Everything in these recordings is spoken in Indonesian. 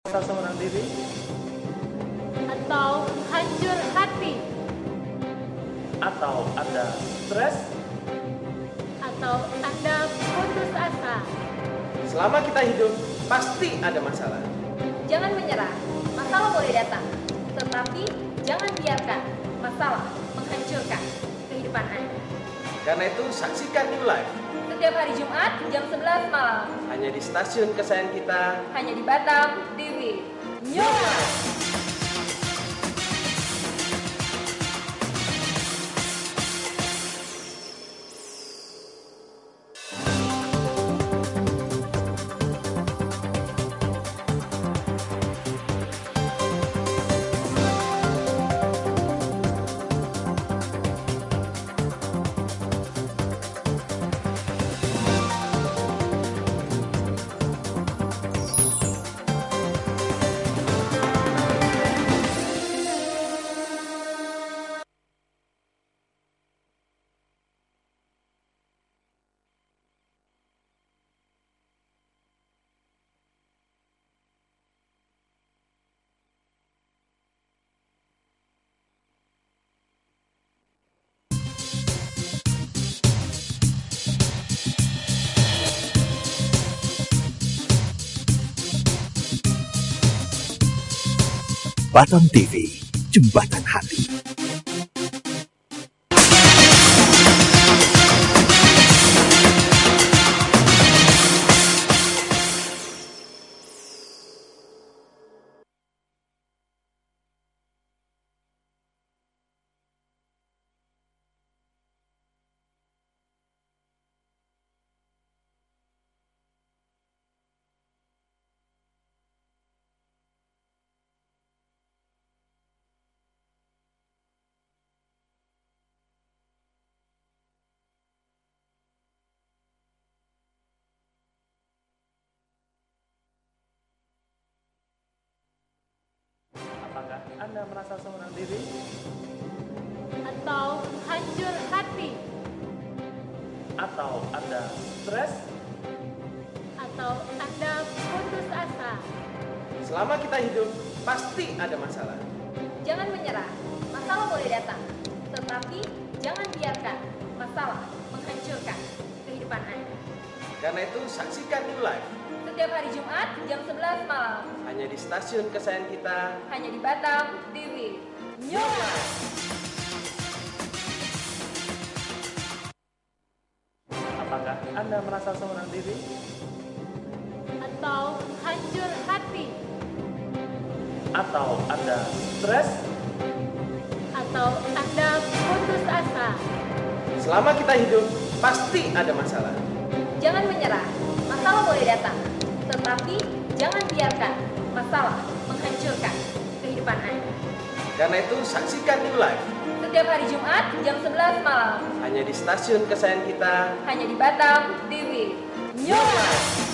Merasa seorang diri atau hancur hati atau Anda stres atau Anda putus asa. Selama kita hidup, pasti ada masalah. Jangan menyerah, masalah boleh datang, tetapi jangan biarkan masalah menghancurkan kehidupan Anda. Karena itu, saksikan New Life Setiap hari Jumat jam 11 malam, hanya di stasiun kesayangan kita. hanya di Batam TV. New Life. Batam TV, Jembatan Hati. Apakah Anda merasa seorang diri Atau hancur hati atau Anda stres atau Anda putus asa. Selama kita hidup, pasti ada masalah. Jangan menyerah, masalah boleh datang, tetapi jangan biarkan masalah menghancurkan kehidupan Anda. Karena itu, saksikan New Life Setiap hari Jumat jam 11 malam, hanya di stasiun kesayangan kita. hanya di Batam TV. New Life. apakah Anda merasa seorang diri Atau hancur hati atau Anda stres atau Anda putus asa. Selama kita hidup, pasti ada masalah. Jangan menyerah, masalah boleh datang, tetapi jangan biarkan masalah menghancurkan kehidupan Anda. Karena itu, saksikan New Life Setiap hari Jumat jam 11 malam, hanya di stasiun kesayangan kita. hanya di Batam TV. New Life.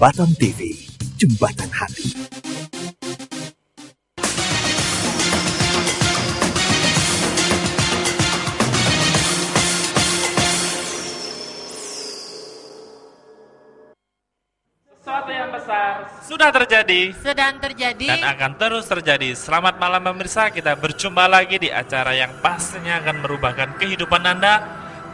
Batam TV, Jembatan Hati. Sesuatu yang besar sudah terjadi Sedang terjadi. dan akan terus terjadi. Selamat malam pemirsa, kita berjumpa lagi di acara yang pastinya akan merubahkan kehidupan Anda,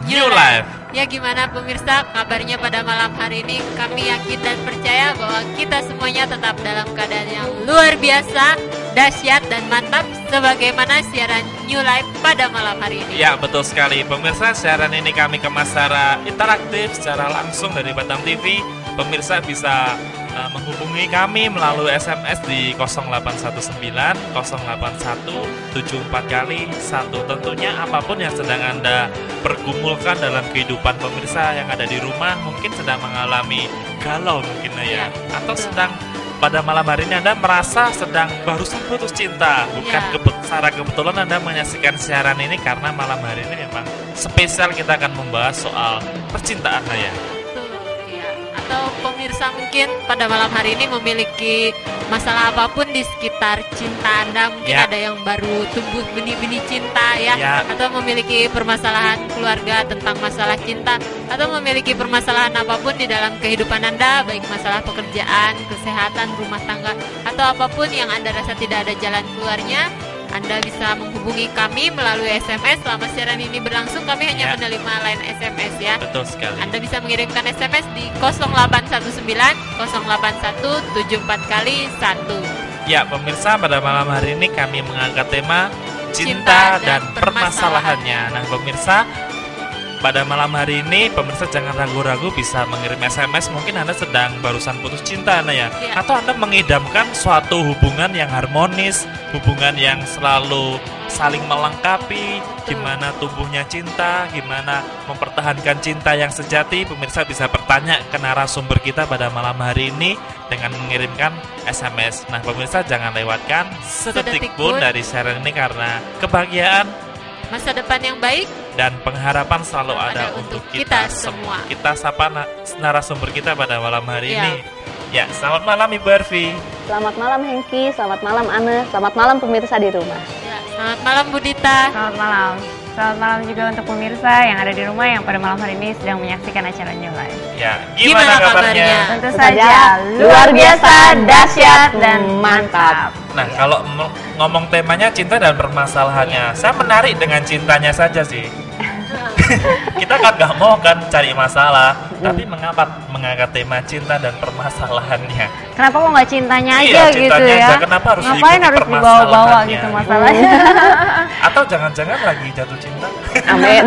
New Life. Ya gimana pemirsa, kabarnya pada malam hari ini? Kami yakin dan percaya bahwa kita semuanya tetap dalam keadaan yang luar biasa, dahsyat dan mantap sebagaimana siaran New Life pada malam hari ini. Ya betul sekali pemirsa, siaran ini kami kemas secara interaktif, secara langsung dari Batam TV. Pemirsa bisa menghubungi kami melalui SMS di 0819 081 74 kali 1. Tentunya apapun yang sedang Anda pergumulkan dalam kehidupan pemirsa yang ada di rumah, mungkin sedang mengalami galau mungkin ya, atau betul. sedang pada malam hari ini Anda merasa sedang barusan putus cinta. Bukan secara kebetulan Anda menyaksikan siaran ini karena malam hari ini memang spesial, kita akan membahas soal percintaan ya. Betul, ya. atau pemirsa mungkin pada malam hari ini memiliki masalah apapun di sekitar cinta Anda, mungkin Ya. ada yang baru tumbuh benih-benih cinta ya, Ya. atau memiliki permasalahan keluarga tentang masalah cinta, atau memiliki permasalahan apapun di dalam kehidupan Anda, baik masalah pekerjaan, kesehatan, rumah tangga, atau apapun yang Anda rasa tidak ada jalan keluarnya, Anda bisa menghubungi kami melalui SMS. Selama siaran ini berlangsung, kami hanya Ya. menerima line SMS ya. Betul sekali. Anda bisa mengirimkan SMS di 0819 081 74 kali 1. Ya, pemirsa, pada malam hari ini kami mengangkat tema cinta dan permasalahannya. Nah, pemirsa, pada malam hari ini pemirsa jangan ragu-ragu bisa mengirim SMS. Mungkin Anda sedang barusan putus cinta ya. Ya. Atau Anda mengidamkan suatu hubungan yang harmonis, hubungan yang selalu saling melengkapi, gimana tumbuhnya cinta, gimana mempertahankan cinta yang sejati. Pemirsa bisa bertanya ke narasumber kita pada malam hari ini dengan mengirimkan SMS. Nah, pemirsa jangan lewatkan sedetik pun dari siaran ini karena kebahagiaan Masa depan yang baik dan pengharapan selalu ada untuk kita semua. Kita sapa narasumber kita pada malam hari Ya. ini. Ya, selamat malam Ibu Arfi. Selamat malam Hengki, selamat malam Anne, selamat malam pemirsa di rumah. ya. Selamat malam Bu Dita. Selamat malam. Selamat malam juga untuk pemirsa yang ada di rumah yang pada malam hari ini sedang menyaksikan acara New Life. Ya, Gimana gimana kabarnya? kabarnya? Tentu Tentu saja saja luar biasa, dahsyat dan mantap. Nah, kalau ngomong temanya cinta dan permasalahannya, saya menarik dengan cintanya saja sih. Kita kan nggak mau kan cari masalah, tapi mengapa mengangkat tema cinta dan permasalahannya? Kenapa kok nggak cintanya aja Iya, gitu cintanya ya? aja. Kenapa harus Ngapain diikuti harus dibawa-bawa permasalahannya? gitu masalahnya? Atau jangan-jangan lagi jatuh cinta? Amin.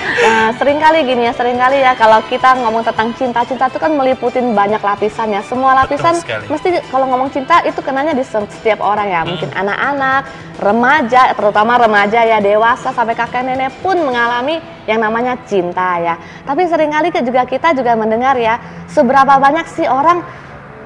Nah, seringkali ya kalau kita ngomong tentang cinta itu kan meliputin banyak lapisan ya. Semua lapisan sekali. mesti kalau ngomong cinta itu kenanya di setiap orang ya. Mungkin anak-anak, remaja, terutama remaja ya, dewasa sampai kakek nenek pun mengalami yang namanya cinta ya. Tapi seringkali juga kita juga mendengar ya, seberapa banyak sih orang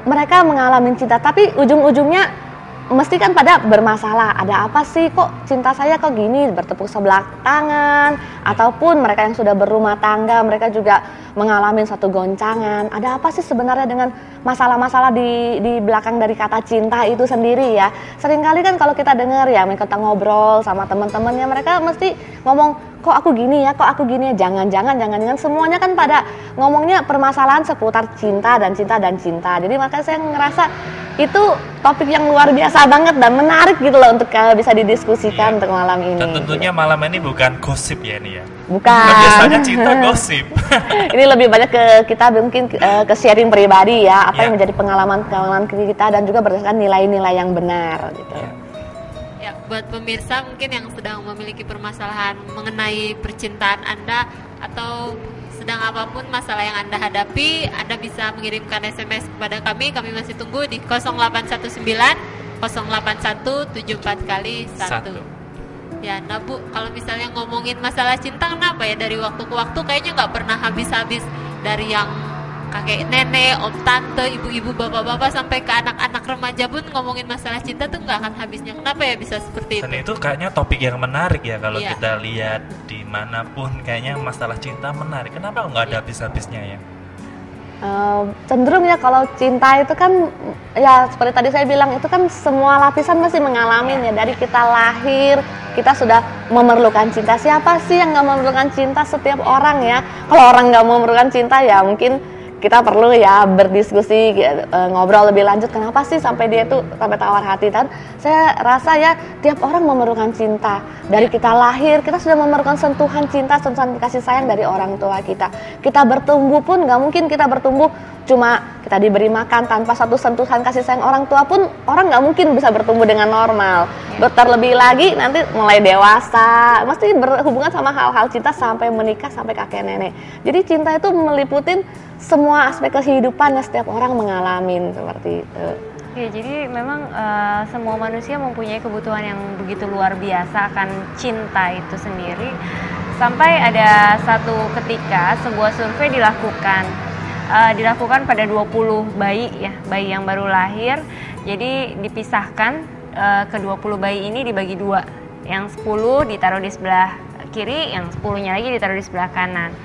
mereka mengalami cinta tapi ujung-ujungnya mesti kan pada bermasalah. Ada apa sih kok cinta saya kok gini, bertepuk sebelah tangan, ataupun mereka yang sudah berumah tangga mereka juga mengalami satu goncangan. Ada apa sih sebenarnya dengan masalah-masalah di belakang dari kata cinta itu sendiri ya. Seringkali kan kalau kita dengar ya, kita ngobrol sama teman-temannya, mereka mesti ngomong kok aku gini ya, kok aku gini ya. Jangan semuanya kan pada ngomongnya permasalahan seputar cinta dan cinta dan cinta. Jadi makanya saya ngerasa itu topik yang luar biasa banget dan menarik gitu loh untuk bisa didiskusikan untuk malam ini. Dan tentunya malam ini bukan gosip ya ini ya. Bukan. Kan biasanya cinta gosip. Ini lebih banyak ke kita mungkin ke sharing pribadi ya, apa Ya. yang menjadi pengalaman kita dan juga berdasarkan nilai-nilai yang benar gitu. Ya, buat pemirsa mungkin yang sedang memiliki permasalahan mengenai percintaan Anda atau sedang apapun masalah yang Anda hadapi, Anda bisa mengirimkan SMS kepada kami. Kami masih tunggu di 0819 081 74 kali 1. Ya, nah Bu, kalau misalnya ngomongin masalah cinta, kenapa ya dari waktu ke waktu kayaknya nggak pernah habis-habis, dari yang kakek nenek, om tante, ibu-ibu, bapak-bapak sampai ke anak-anak remaja pun ngomongin masalah cinta tuh nggak akan habisnya. Kenapa ya bisa seperti Dan itu? itu kayaknya topik yang menarik ya kalau Iya. kita lihat dimanapun kayaknya masalah cinta menarik. Kenapa nggak ada habis-habisnya ya? Cenderung ya kalau cinta itu kan ya seperti tadi saya bilang itu kan semua lapisan masih mengalami ya. Dari kita lahir kita sudah memerlukan cinta. Siapa sih yang nggak memerlukan cinta? Setiap orang ya. Kalau orang nggak memerlukan cinta ya mungkin kita perlu ya berdiskusi, ngobrol lebih lanjut kenapa sih sampai dia tuh sampai tawar hati. Dan saya rasa ya tiap orang memerlukan cinta. Dari kita lahir kita sudah memerlukan sentuhan cinta, sentuhan kasih sayang dari orang tua kita. Kita bertumbuh pun nggak mungkin kita bertumbuh cuma kita diberi makan tanpa satu sentuhan kasih sayang orang tua pun orang nggak mungkin bisa bertumbuh dengan normal. Terlebih lagi nanti mulai dewasa mesti berhubungan sama hal-hal cinta sampai menikah sampai kakek nenek. Jadi cinta itu meliputin semua aspek kehidupan yang setiap orang mengalami seperti itu. Ya, jadi memang semua manusia mempunyai kebutuhan yang begitu luar biasa akan cinta itu sendiri. Sampai ada satu ketika sebuah survei dilakukan pada 20 bayi ya, bayi yang baru lahir. Jadi dipisahkan ke-20 bayi ini dibagi dua. Yang 10 ditaruh di sebelah kiri, yang 10-nya lagi ditaruh di sebelah kanan.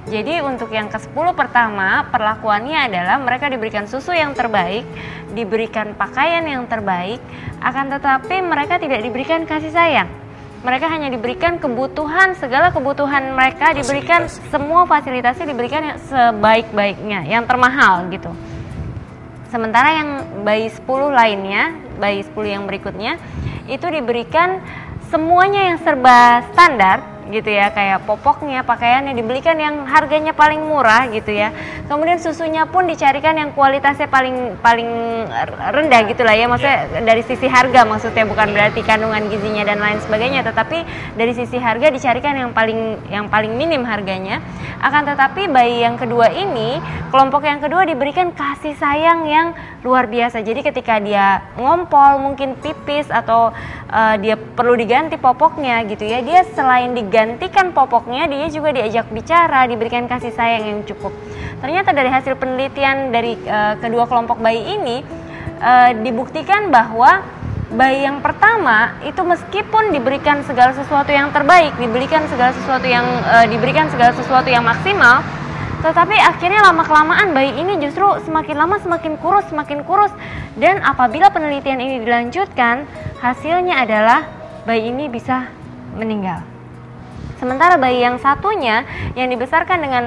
Jadi untuk yang ke-10 pertama, perlakuannya adalah mereka diberikan susu yang terbaik, diberikan pakaian yang terbaik, akan tetapi mereka tidak diberikan kasih sayang. Mereka hanya diberikan kebutuhan, segala kebutuhan mereka diberikan, semua fasilitasnya diberikan yang sebaik-baiknya, yang termahal gitu. Sementara yang bayi 10 lainnya, bayi 10 yang berikutnya, itu diberikan semuanya yang serba standar gitu ya, kayak popoknya, pakaiannya dibelikan yang harganya paling murah gitu ya. Kemudian susunya pun dicarikan yang kualitasnya paling rendah gitu lah ya, maksudnya dari sisi harga, maksudnya bukan berarti kandungan gizinya dan lain sebagainya, tetapi dari sisi harga dicarikan yang paling minim harganya. Akan tetapi bayi yang kedua ini, kelompok yang kedua diberikan kasih sayang yang luar biasa. Jadi ketika dia ngompol, mungkin pipis atau dia perlu diganti popoknya gitu ya, dia selain digantikan popoknya, dia juga diajak bicara, diberikan kasih sayang yang cukup. Ternyata dari hasil penelitian dari kedua kelompok bayi ini dibuktikan bahwa bayi yang pertama itu meskipun diberikan segala sesuatu yang terbaik, diberikan segala sesuatu yang maksimal, tetapi akhirnya lama-kelamaan bayi ini justru semakin lama semakin kurus, dan apabila penelitian ini dilanjutkan, hasilnya adalah bayi ini bisa meninggal. Sementara bayi yang satunya yang dibesarkan dengan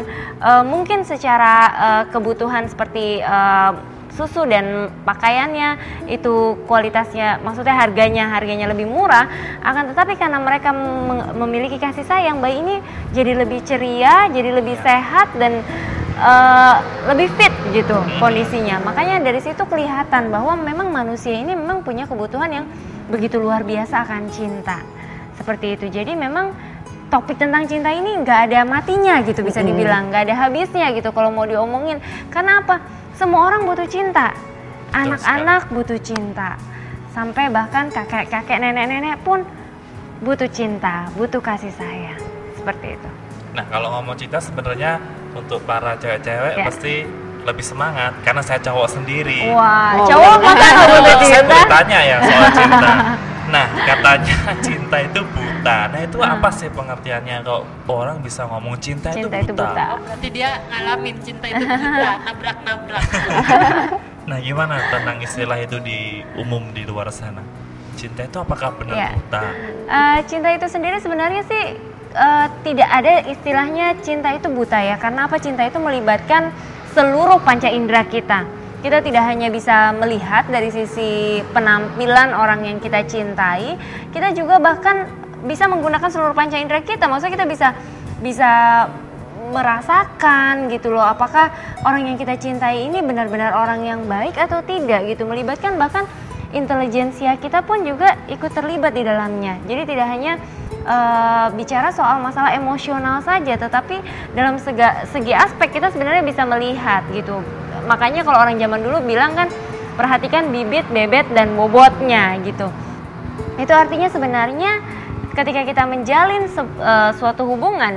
mungkin secara kebutuhan seperti susu dan pakaiannya itu kualitasnya, maksudnya harganya lebih murah, akan tetapi karena mereka memiliki kasih sayang, bayi ini jadi lebih ceria, jadi lebih sehat dan lebih fit gitu kondisinya. Makanya dari situ kelihatan bahwa memang manusia ini memang punya kebutuhan yang begitu luar biasa akan cinta. Seperti itu. Jadi memang topik tentang cinta ini nggak ada matinya gitu, bisa dibilang nggak ada habisnya gitu kalau mau diomongin. Karena apa? Semua orang butuh cinta, anak-anak butuh cinta, sampai bahkan kakek-kakek, nenek-nenek pun butuh cinta, butuh kasih sayang, seperti itu. Nah, kalau ngomong cinta sebenarnya untuk para cewek-cewek pasti lebih semangat karena saya cowok sendiri. Wah, cowok masa nggak butuh cinta? Saya mau tanya ya soal cinta. Nah, katanya cinta itu buta. Nah, itu apa sih pengertiannya kalau orang bisa ngomong cinta itu buta? Berarti dia ngalamin cinta itu buta, nabrak-nabrak. Nah, gimana tentang istilah itu di umum di luar sana? Cinta itu apakah benar buta? Cinta itu sendiri sebenarnya sih tidak ada istilahnya cinta itu buta ya. Karena apa? Cinta itu melibatkan seluruh panca indera kita. Kita tidak hanya bisa melihat dari sisi penampilan orang yang kita cintai, kita juga bahkan bisa menggunakan seluruh panca indera kita. Maksudnya kita bisa merasakan gitu loh, apakah orang yang kita cintai ini benar-benar orang yang baik atau tidak gitu. Melibatkan bahkan intelijensia kita pun juga ikut terlibat di dalamnya. Jadi tidak hanya bicara soal masalah emosional saja, tetapi dalam segi aspek kita sebenarnya bisa melihat gitu. Makanya kalau orang zaman dulu bilang kan, perhatikan bibit, bebet, dan bobotnya gitu. Itu artinya sebenarnya ketika kita menjalin suatu hubungan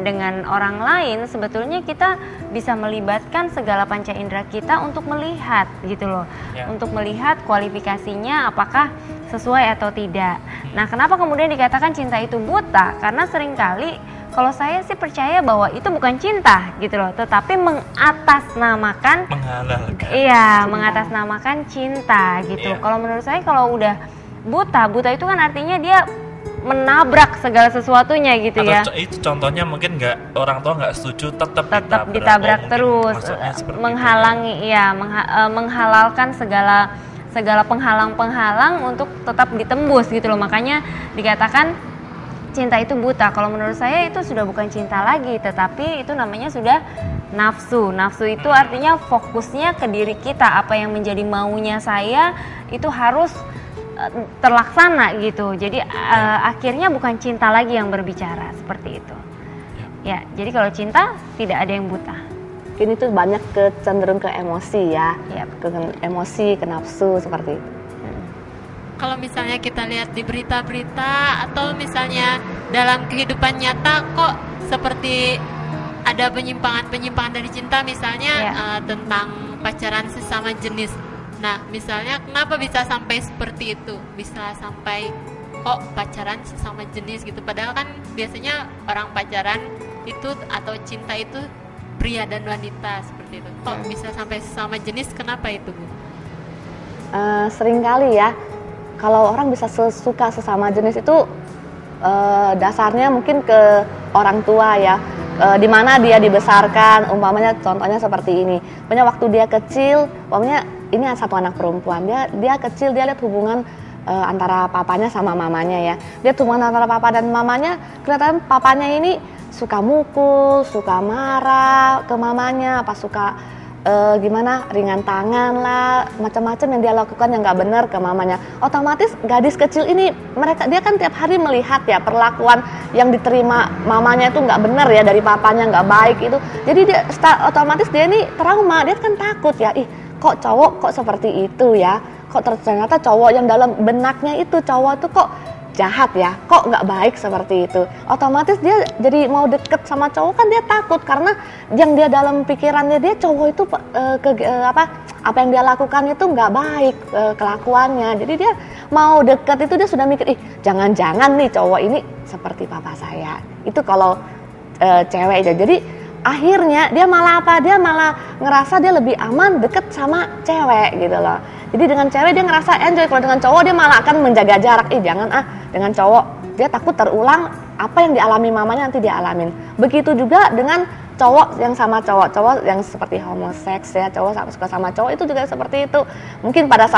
dengan orang lain, sebetulnya kita bisa melibatkan segala panca indera kita untuk melihat gitu loh. Untuk melihat kualifikasinya apakah sesuai atau tidak. Nah, kenapa kemudian dikatakan cinta itu buta? Karena seringkali kalau saya sih percaya bahwa itu bukan cinta gitu loh, tetapi mengatasnamakan, mengatasnamakan cinta gitu. Kalau menurut saya kalau udah buta itu kan artinya dia menabrak segala sesuatunya gitu. Atau ya. Itu contohnya mungkin orang tua nggak setuju, tetap ditabrak terus, menghalangi, menghalalkan segala penghalang-penghalang untuk tetap ditembus gitu loh. Makanya dikatakan cinta itu buta. Kalau menurut saya itu sudah bukan cinta lagi, tetapi itu namanya sudah nafsu. Nafsu itu artinya fokusnya ke diri kita, apa yang menjadi maunya saya itu harus terlaksana gitu. Jadi akhirnya bukan cinta lagi yang berbicara, seperti itu. Ya, jadi kalau cinta tidak ada yang buta. Ini tuh banyak cenderung ke emosi ya, ke emosi, ke nafsu seperti itu. Kalau misalnya kita lihat di berita-berita atau misalnya dalam kehidupan nyata kok seperti ada penyimpangan dari cinta, misalnya tentang pacaran sesama jenis. Nah, misalnya kenapa bisa sampai seperti itu? Bisa sampai kok pacaran sesama jenis gitu, padahal kan biasanya orang pacaran itu atau cinta itu pria dan wanita seperti itu. Kok bisa sampai sesama jenis, kenapa itu, Bu? Seringkali ya, kalau orang bisa suka sesama jenis itu dasarnya mungkin ke orang tua ya, di mana dia dibesarkan. Umpamanya contohnya seperti ini, punya waktu dia kecil, umpamanya ini satu anak perempuan, dia kecil, dia lihat hubungan antara papanya sama mamanya ya. Dia hubungan antara papa dan mamanya, kelihatan papanya ini suka mukul, suka marah ke mamanya, apa suka gimana, ringan tangan lah, macam-macam yang dia lakukan yang nggak benar ke mamanya. Otomatis gadis kecil ini, dia kan tiap hari melihat ya perlakuan yang diterima mamanya itu nggak benar ya, dari papanya nggak baik itu. Jadi dia otomatis dia ini trauma, dia kan takut ya, kok cowok kok seperti itu ya, kok ternyata cowok yang dalam benaknya itu cowok itu kok jahat ya, kok nggak baik seperti itu. Otomatis dia jadi mau deket sama cowok kan dia takut, karena yang dia dalam pikirannya dia cowok itu apa yang dia lakukan itu nggak baik kelakuannya. Jadi dia mau deket itu dia sudah mikir, jangan-jangan nih cowok ini seperti papa saya. Itu kalau cewek aja. Jadi akhirnya dia malah dia malah ngerasa dia lebih aman deket sama cewek gitu loh. Jadi dengan cewek dia ngerasa enjoy, kalau dengan cowok dia malah akan menjaga jarak. Jangan dengan cowok dia takut terulang apa yang dialami mamanya nanti dia alamin. Begitu juga dengan cowok yang sama cowok yang seperti homoseks ya, cowok suka sama cowok itu juga seperti itu. Mungkin ada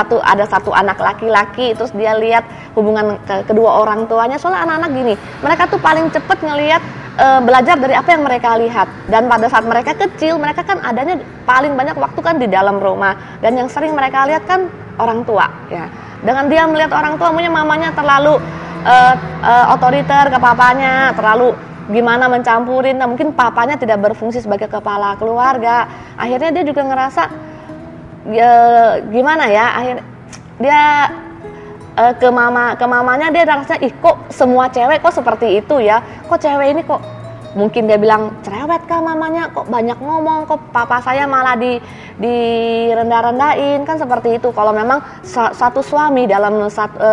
satu anak laki-laki, terus dia lihat hubungan kedua orang tuanya. Soalnya anak-anak gini, mereka tuh paling cepet ngelihat belajar dari apa yang mereka lihat. Dan pada saat mereka kecil, mereka kan adanya paling banyak waktu kan di dalam rumah, dan yang sering mereka lihat kan orang tua ya. Dengan dia melihat orang tua, maunya mamanya terlalu otoriter ke papanya, terlalu gimana mencampurin, nah mungkin papanya tidak berfungsi sebagai kepala keluarga. Akhirnya dia juga ngerasa gimana ya, akhirnya dia ke mamanya dia ngerasa, kok semua cewek kok seperti itu ya, kok cewek ini kok, mungkin dia bilang cerewet kah mamanya, kok banyak ngomong, kok papa saya malah direndah-rendahin, kan seperti itu. Kalau memang satu suami dalam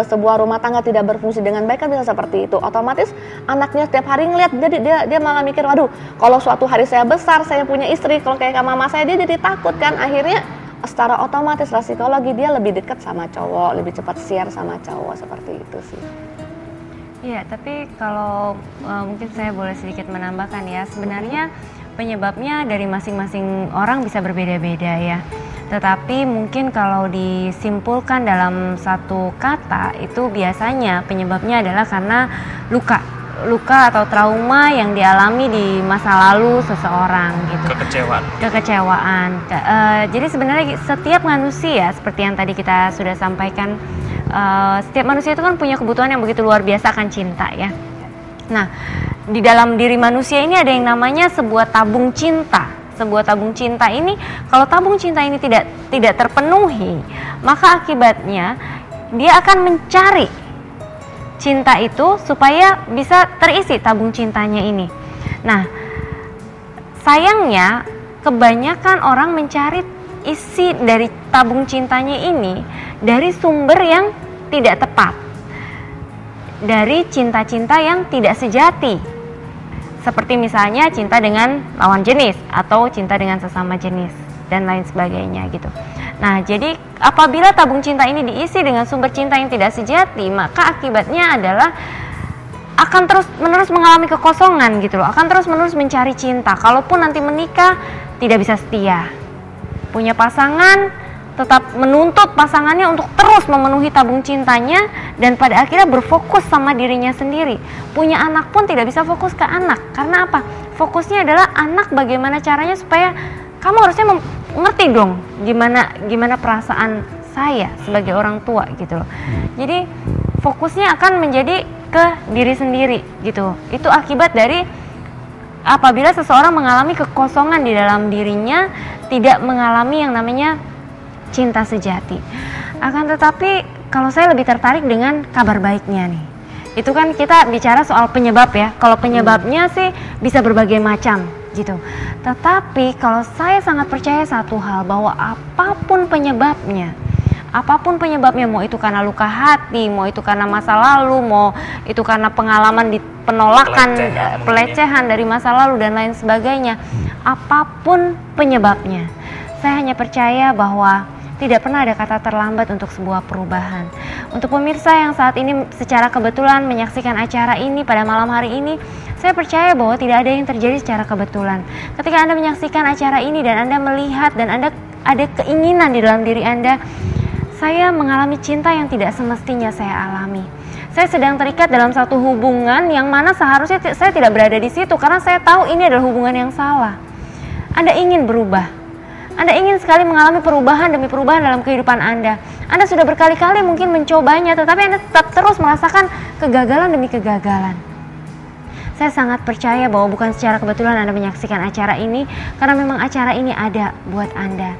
sebuah rumah tangga tidak berfungsi dengan baik kan bisa seperti itu. Otomatis anaknya setiap hari ngeliat, jadi dia malah mikir, waduh kalau suatu hari saya besar, saya punya istri, kalau kayak mama saya, dia jadi takut kan. Akhirnya secara otomatis psikologi dia lebih dekat sama cowok, lebih cepat share sama cowok, seperti itu sih. Iya, tapi kalau mungkin saya boleh sedikit menambahkan ya, sebenarnya penyebabnya dari masing-masing orang bisa berbeda-beda ya. Tetapi mungkin kalau disimpulkan dalam satu kata, itu biasanya penyebabnya adalah karena luka atau trauma yang dialami di masa lalu seseorang gitu. Kekecewaan. Jadi sebenarnya setiap manusia, seperti yang tadi kita sudah sampaikan, setiap manusia itu kan punya kebutuhan yang begitu luar biasa akan cinta ya. Nah, di dalam diri manusia ini ada yang namanya sebuah tabung cinta. Sebuah tabung cinta ini, kalau tabung cinta ini tidak terpenuhi, maka akibatnya dia akan mencari cinta itu supaya bisa terisi tabung cintanya ini. Nah, sayangnya kebanyakan orang mencari isi dari tabung cintanya ini dari sumber yang tidak tepat, dari cinta-cinta yang tidak sejati, seperti misalnya cinta dengan lawan jenis atau cinta dengan sesama jenis dan lain sebagainya gitu. Nah, jadi apabila tabung cinta ini diisi dengan sumber cinta yang tidak sejati, maka akibatnya adalah akan terus-menerus mengalami kekosongan gitu loh, akan terus-menerus mencari cinta. Kalaupun nanti menikah, tidak bisa setia. Punya pasangan, tetap menuntut pasangannya untuk terus memenuhi tabung cintanya, dan pada akhirnya berfokus sama dirinya sendiri. Punya anak pun tidak bisa fokus ke anak. Karena apa? Fokusnya adalah anak, bagaimana caranya supaya kamu harusnya ngerti dong gimana perasaan saya sebagai orang tua gitu loh. Jadi fokusnya akan menjadi ke diri sendiri gitu. Itu akibat dari apabila seseorang mengalami kekosongan di dalam dirinya, tidak mengalami yang namanya cinta sejati. Akan tetapi kalau saya lebih tertarik dengan kabar baiknya nih. Itu kan kita bicara soal penyebab ya. Kalau penyebabnya sih bisa berbagai macam gitu. Tetapi kalau saya sangat percaya satu hal, bahwa apapun penyebabnya, Apapun penyebabnya, mau itu karena luka hati, mau itu karena masa lalu, mau itu karena pengalaman di penolakan, pelecehan dari masa lalu dan lain sebagainya. Apapun penyebabnya, saya hanya percaya bahwa tidak pernah ada kata terlambat untuk sebuah perubahan. Untuk pemirsa yang saat ini secara kebetulan menyaksikan acara ini pada malam hari ini, saya percaya bahwa tidak ada yang terjadi secara kebetulan. Ketika Anda menyaksikan acara ini dan Anda melihat dan Anda ada keinginan di dalam diri Anda, saya mengalami cinta yang tidak semestinya saya alami. Saya sedang terikat dalam satu hubungan yang mana seharusnya saya tidak berada di situ karena saya tahu ini adalah hubungan yang salah. Anda ingin berubah. Anda ingin sekali mengalami perubahan demi perubahan dalam kehidupan Anda. Anda sudah berkali-kali mungkin mencobanya, tetapi Anda tetap terus merasakan kegagalan demi kegagalan. Saya sangat percaya bahwa bukan secara kebetulan Anda menyaksikan acara ini, karena memang acara ini ada buat Anda.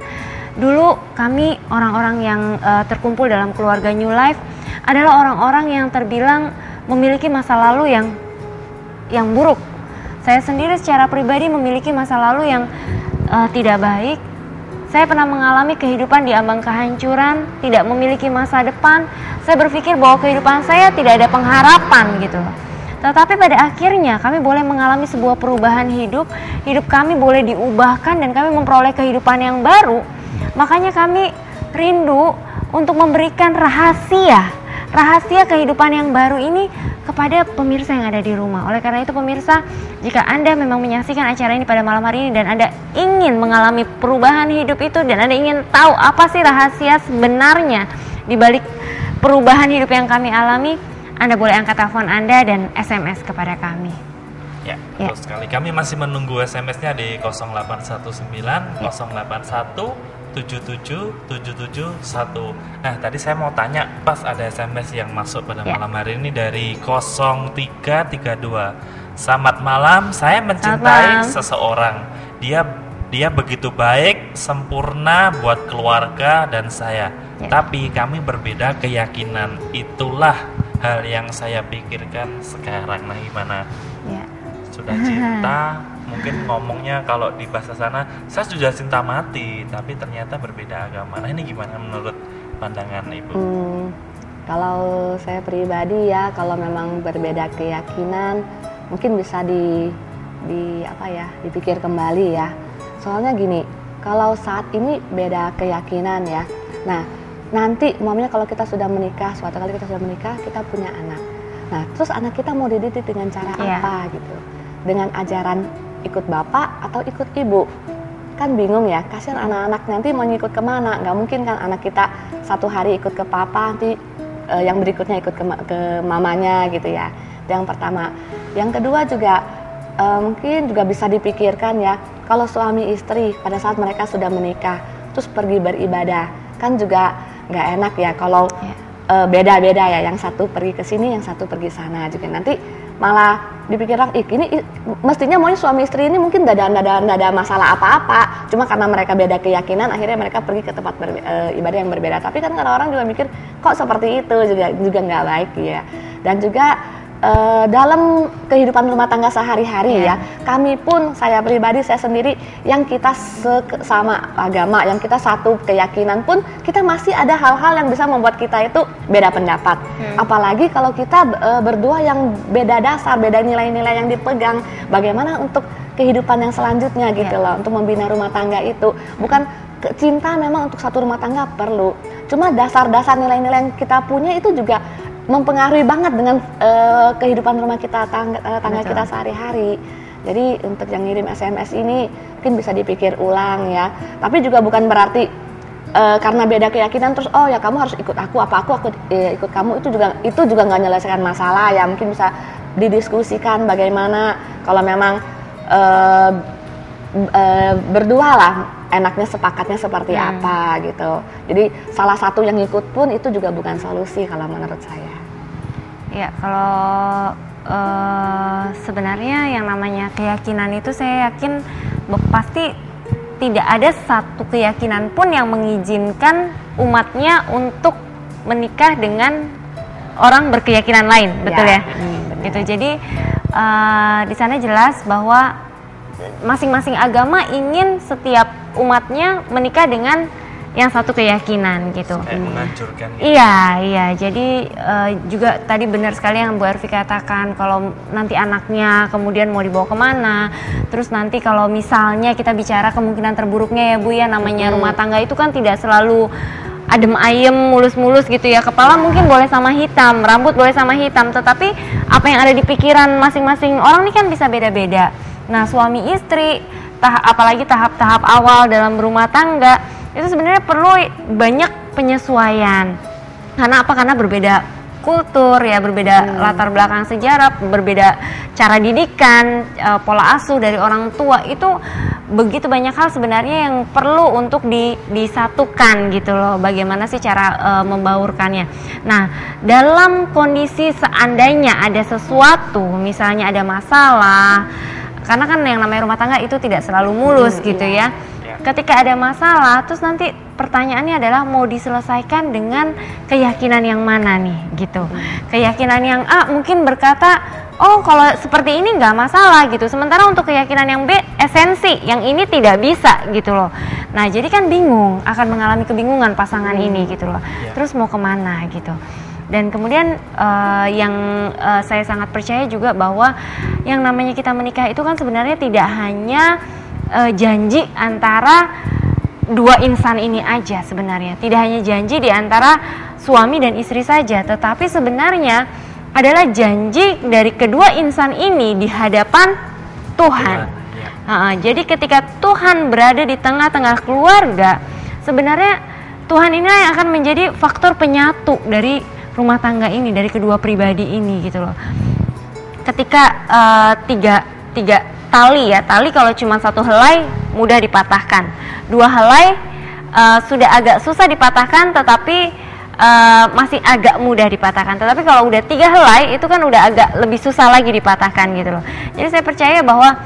Dulu kami orang-orang yang terkumpul dalam keluarga New Life adalah orang-orang yang terbilang memiliki masa lalu yang buruk. Saya sendiri secara pribadi memiliki masa lalu yang tidak baik. Saya pernah mengalami kehidupan di ambang kehancuran, tidak memiliki masa depan. Saya berpikir bahwa kehidupan saya tidak ada pengharapan gitu. Tetapi pada akhirnya kami boleh mengalami sebuah perubahan hidup kami boleh diubahkan dan kami memperoleh kehidupan yang baru. Makanya kami rindu untuk memberikan rahasia kehidupan yang baru ini kepada pemirsa yang ada di rumah. Oleh karena itu pemirsa, jika Anda memang menyaksikan acara ini pada malam hari ini dan Anda ingin mengalami perubahan hidup itu dan Anda ingin tahu apa sih rahasia sebenarnya di balik perubahan hidup yang kami alami, Anda boleh angkat telepon Anda dan SMS kepada kami. Ya, betul sekali. Kami masih menunggu SMS-nya di 0819 081 77771. Nah, tadi saya mau tanya, pas ada SMS yang masuk pada malam hari ini dari 0332. Selamat malam, saya mencintai seseorang. Dia begitu baik, sempurna buat keluarga dan saya. Tapi kami berbeda keyakinan. Itulah hal yang saya pikirkan sekarang. Nah, gimana? Sudah cinta, mungkin ngomongnya kalau di bahasa sana, saya sudah cinta mati, tapi ternyata berbeda agama. Nah, ini gimana menurut pandangan Ibu? Kalau saya pribadi ya, kalau memang berbeda keyakinan, mungkin bisa dipikir kembali ya. Soalnya gini, kalau saat ini beda keyakinan ya. Nah, nanti umpamanya kalau kita sudah menikah, suatu kali kita sudah menikah, kita punya anak. Nah, terus anak kita mau dididik dengan cara apa gitu? Dengan ajaran ikut bapak atau ikut ibu? Kan bingung ya, kasihan anak-anak nanti mau ngikut kemana? Nggak mungkin kan anak kita satu hari ikut ke papa, nanti yang berikutnya ikut ke mamanya gitu ya. Yang pertama. Yang kedua juga mungkin juga bisa dipikirkan ya, kalau suami istri pada saat mereka sudah menikah terus pergi beribadah, kan juga nggak enak ya kalau beda-beda ya, yang satu pergi ke sini, yang satu pergi sana juga. Nanti malah dipikirkan, ini mestinya maunya suami istri ini mungkin tidak ada masalah apa-apa, cuma karena mereka beda keyakinan akhirnya mereka pergi ke tempat ibadah yang berbeda. Tapi kan orang juga mikir kok seperti itu, juga nggak baik ya. Dan juga dalam kehidupan rumah tangga sehari-hari ya, kami pun, saya pribadi, saya sendiri yang kita sama agama, yang kita satu keyakinan pun, kita masih ada hal-hal yang bisa membuat kita itu beda pendapat. Apalagi kalau kita berdua yang beda dasar, beda nilai-nilai yang dipegang, bagaimana untuk kehidupan yang selanjutnya gitu loh, untuk membina rumah tangga itu. Bukan cinta memang untuk satu rumah tangga perlu, cuma dasar-dasar nilai-nilai yang kita punya itu juga mempengaruhi banget dengan kehidupan rumah kita, tangga kita sehari-hari. Jadi untuk yang ngirim SMS ini mungkin bisa dipikir ulang ya. Tapi juga bukan berarti karena beda keyakinan terus oh ya kamu harus ikut aku, aku ikut kamu, itu juga nggak menyelesaikan masalah ya. Mungkin bisa didiskusikan bagaimana kalau memang berdua lah enaknya sepakatnya seperti apa gitu. Jadi salah satu yang ikut pun itu juga bukan solusi kalau menurut saya. Ya, kalau sebenarnya yang namanya keyakinan itu saya yakin pasti tidak ada satu keyakinan pun yang mengizinkan umatnya untuk menikah dengan orang berkeyakinan lain, betul ya? Gitu. Jadi di sana jelas bahwa masing-masing agama ingin setiap umatnya menikah dengan yang satu keyakinan gitu. Kayak menghancurkan. Iya. Jadi juga tadi benar sekali yang Bu Ervi katakan, kalau nanti anaknya kemudian mau dibawa kemana, terus nanti kalau misalnya kita bicara kemungkinan terburuknya ya Bu ya, namanya rumah tangga itu kan tidak selalu adem ayem, mulus-mulus gitu ya. Kepala mungkin boleh sama hitam, rambut boleh sama hitam, tetapi apa yang ada di pikiran masing-masing orang ini kan bisa beda-beda. Nah, suami istri, apalagi tahap-tahap awal dalam berumah tangga, itu sebenarnya perlu banyak penyesuaian. Karena apa? Karena berbeda kultur ya, berbeda latar belakang sejarah, berbeda cara didikan, pola asuh dari orang tua, itu begitu banyak hal sebenarnya yang perlu untuk disatukan gitu loh. Bagaimana sih cara membaurkannya? Nah, dalam kondisi seandainya ada sesuatu, misalnya ada masalah, karena kan yang namanya rumah tangga itu tidak selalu mulus gitu ya. Ketika ada masalah, terus nanti pertanyaannya adalah mau diselesaikan dengan keyakinan yang mana nih gitu. Keyakinan yang A mungkin berkata, oh kalau seperti ini nggak masalah gitu. Sementara untuk keyakinan yang B, esensi yang ini tidak bisa gitu loh. Nah jadi kan bingung, akan mengalami kebingungan pasangan ini gitu loh. Terus mau kemana gitu. Dan kemudian yang saya sangat percaya juga bahwa yang namanya kita menikah itu kan sebenarnya tidak hanya janji antara dua insan ini aja sebenarnya. Tidak hanya janji di antara suami dan istri saja, tetapi sebenarnya adalah janji dari kedua insan ini di hadapan Tuhan. Jadi ketika Tuhan berada di tengah-tengah keluarga, sebenarnya Tuhan ini yang akan menjadi faktor penyatu dari rumah tangga ini, dari kedua pribadi ini gitu loh. Ketika tiga tali ya, tali kalau cuma satu helai mudah dipatahkan, dua helai sudah agak susah dipatahkan, tetapi masih agak mudah dipatahkan. Tetapi kalau udah 3 helai itu kan udah agak lebih susah lagi dipatahkan gitu loh. Jadi saya percaya bahwa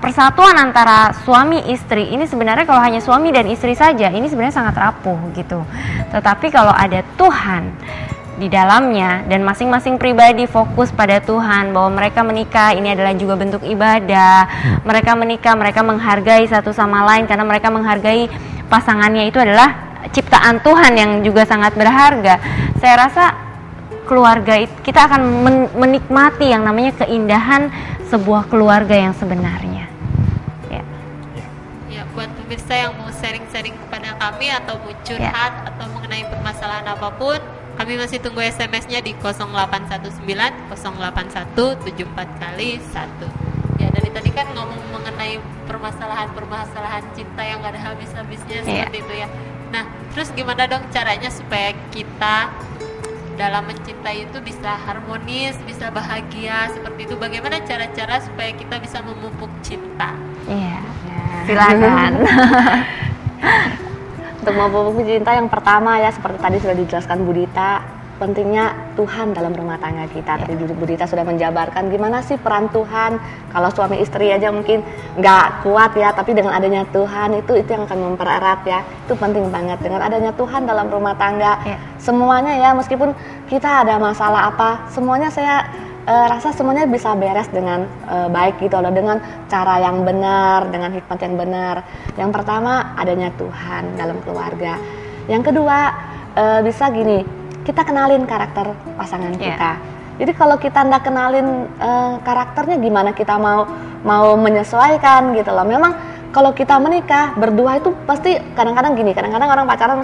persatuan antara suami istri ini sebenarnya kalau hanya suami dan istri saja ini sebenarnya sangat rapuh gitu. Tetapi kalau ada Tuhan di dalamnya dan masing-masing pribadi fokus pada Tuhan, bahwa mereka menikah ini adalah juga bentuk ibadah. Mereka menikah, mereka menghargai satu sama lain karena mereka menghargai pasangannya itu adalah ciptaan Tuhan yang juga sangat berharga. Saya rasa keluarga kita akan menikmati yang namanya keindahan sebuah keluarga yang sebenarnya. Ya, buat pemirsa yang mau sharing-sharing kepada kami atau mau curhat atau mengenai permasalahan apapun, kami masih tunggu SMS-nya di 0819 081 74 kali 1. Ya, dari tadi kan ngomong mengenai permasalahan cinta yang gak ada habis-habisnya seperti itu ya. Nah, terus gimana dong caranya supaya kita dalam mencintai itu bisa harmonis, bisa bahagia seperti itu? Bagaimana cara-cara supaya kita bisa memupuk cinta? Iya, silakan. Untuk memupuk cinta yang pertama ya, seperti tadi sudah dijelaskan Bu Dita, pentingnya Tuhan dalam rumah tangga kita. Tadi Bu Dita sudah menjabarkan gimana sih peran Tuhan. Kalau suami istri aja mungkin nggak kuat ya, tapi dengan adanya Tuhan itu yang akan mempererat ya. Itu penting banget dengan adanya Tuhan dalam rumah tangga. Semuanya ya, meskipun kita ada masalah apa, semuanya saya rasa semuanya bisa beres dengan baik gitu loh, dengan cara yang benar, dengan hikmat yang benar. Yang pertama adanya Tuhan dalam keluarga. Yang kedua bisa gini, kita kenalin karakter pasangan kita. Jadi kalau kita nggak kenalin karakternya, gimana kita mau menyesuaikan gitu loh. Memang kalau kita menikah berdua itu pasti kadang-kadang gini, kadang-kadang orang pacaran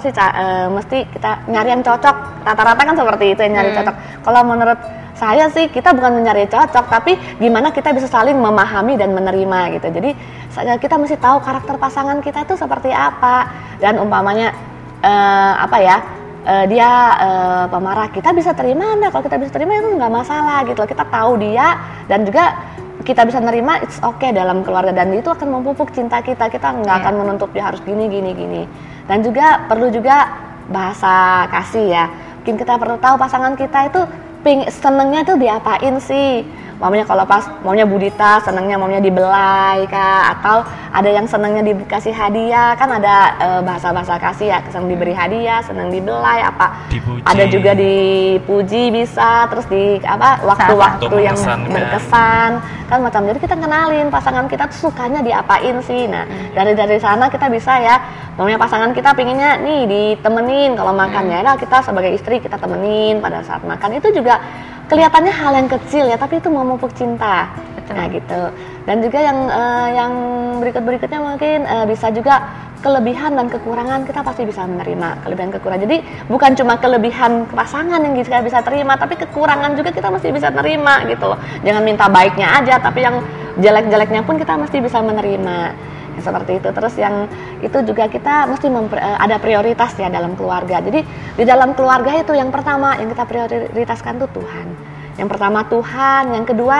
mesti kita nyari yang cocok. Rata-rata kan seperti itu, yang nyari cocok. Kalau menurut saya sih kita bukan mencari cocok, tapi gimana kita bisa saling memahami dan menerima gitu. Jadi kita mesti tahu karakter pasangan kita itu seperti apa. Dan umpamanya dia pemarah, kita bisa terima enggak? Kalau kita bisa terima itu nggak masalah gitu. Kita tahu dia dan juga kita bisa nerima, it's okay dalam keluarga, dan itu akan memupuk cinta kita. Kita nggak akan menuntut dia harus gini. Dan juga perlu juga bahasa kasih ya. Mungkin kita perlu tahu pasangan kita itu senengnya tuh diapain sih. maunya kalau pas maunya budita senangnya maunya dibelai kah, atau ada yang senangnya dikasih hadiah, kan ada bahasa-bahasa kasih ya, senang diberi hadiah, senang dibelai, apa Dipuji. ada juga dipuji bisa, terus di apa waktu-waktu yang berkesan kan macam. Jadi kita kenalin pasangan kita tuh sukanya diapain sih. Nah dari sana kita bisa ya, maunya pasangan kita pinginnya nih ditemenin kalau makan, ya udah kita sebagai istri kita temenin pada saat makan. Itu juga kelihatannya hal yang kecil ya, tapi itu memupuk cinta. Betul. Nah gitu. Dan juga yang berikutnya mungkin bisa juga kelebihan dan kekurangan kita pasti bisa menerima kelebihan kekurangan. Jadi bukan cuma kelebihan pasangan yang kita bisa terima, tapi kekurangan juga kita mesti bisa terima gitu loh. Jangan minta baiknya aja, tapi yang jelek-jeleknya pun kita mesti bisa menerima. Ya, seperti itu. Terus yang itu juga kita mesti ada prioritas ya dalam keluarga. Jadi di dalam keluarga itu yang pertama yang kita prioritaskan tuh Tuhan. Yang pertama Tuhan, yang kedua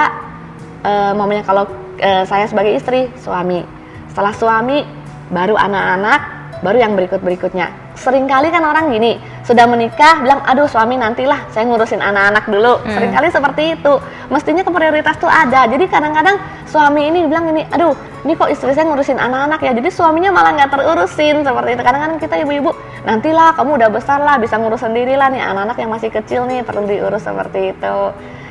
momennya kalau saya sebagai istri, suami. Setelah suami baru anak-anak, baru yang berikutnya. Seringkali kan orang gini, sudah menikah bilang, aduh suami nantilah saya ngurusin anak-anak dulu. Seringkali seperti itu. Mestinya prioritas tuh ada. Jadi kadang-kadang suami ini bilang ini, aduh ini kok istri saya ngurusin anak-anak ya. Jadi suaminya malah nggak terurusin seperti itu. Kadang-kadang kita ibu-ibu, nantilah kamu udah besar lah, bisa ngurus sendiri lah nih, anak-anak yang masih kecil nih perlu diurus seperti itu.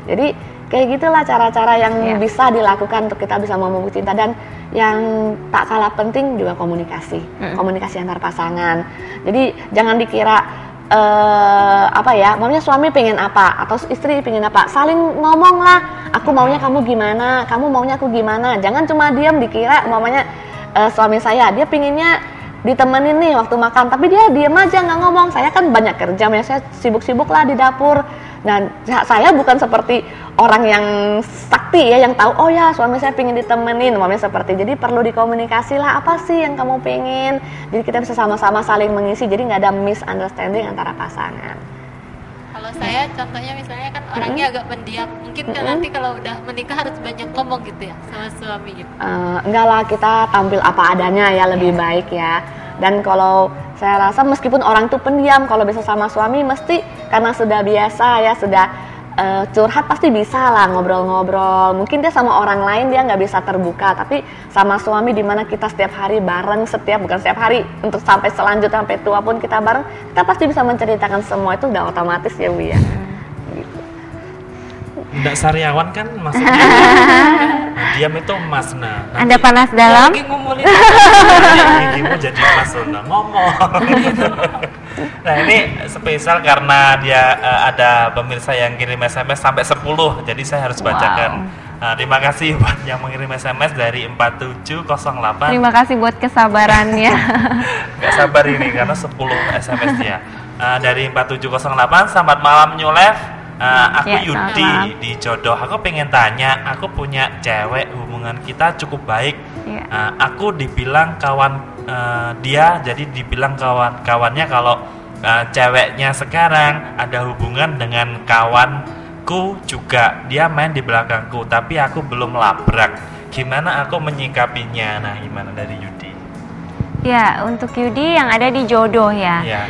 Jadi kayak gitulah cara-cara yang bisa dilakukan untuk kita bisa memupuk cinta. Dan yang tak kalah penting juga komunikasi, komunikasi antar pasangan. Jadi jangan dikira apa ya, maunya suami pengen apa atau istri pengen apa, saling ngomong lah. Aku maunya kamu gimana, kamu maunya aku gimana. Jangan cuma diam dikira maunya suami saya dia pinginnya ditemenin nih waktu makan, tapi dia diam aja nggak ngomong. Saya kan banyak kerja, saya sibuk-sibuk lah di dapur. Dan saya bukan seperti orang yang sakti ya, yang tahu oh ya suami saya pengen ditemenin, maunya seperti. Jadi perlu dikomunikasi lah, apa sih yang kamu pengen. Jadi kita bisa sama-sama saling mengisi, jadi nggak ada misunderstanding antara pasangan. Kalau saya contohnya misalnya kan orangnya agak pendiam, mungkin kan nanti kalau udah menikah harus banyak ngomong gitu ya sama suami gitu. Enggak lah, kita tampil apa adanya ya, lebih baik ya. Dan kalau saya rasa meskipun orang itu pendiam, kalau bisa sama suami mesti karena sudah biasa ya, sudah curhat pasti bisa lah ngobrol-ngobrol. Mungkin dia sama orang lain dia nggak bisa terbuka, tapi sama suami dimana kita setiap hari bareng, bukan setiap hari, untuk sampai selanjutnya sampai tua pun kita bareng, kita pasti bisa menceritakan semua. Itu udah otomatis ya Bu ya. Gitu. Nggak sariawan kan maksudnya. Diam itu masna. Anda panas dalam? Lagi ngomongin gigimu jadi masna ngomong. Nah ini spesial karena dia ada pemirsa yang kirim SMS sampai 10, jadi saya harus bacakan. Terima kasih buat yang mengirim SMS dari 4708. Terima kasih buat kesabarannya. Gak sabar ini karena 10 SMS dia. Dari 4708, selamat malam Nyulef. Aku Ya, Yudi di Jodoh. Aku pengen tanya, aku punya cewek, hubungan kita cukup baik. Ya. Aku dibilang kawan dia, jadi dibilang kawannya kalau ceweknya sekarang ada hubungan dengan kawanku juga. Dia main di belakangku, tapi aku belum labrak. Gimana aku menyikapinya? Nah, gimana dari Yudi? Ya, untuk Yudi yang ada di Jodoh ya. Ya.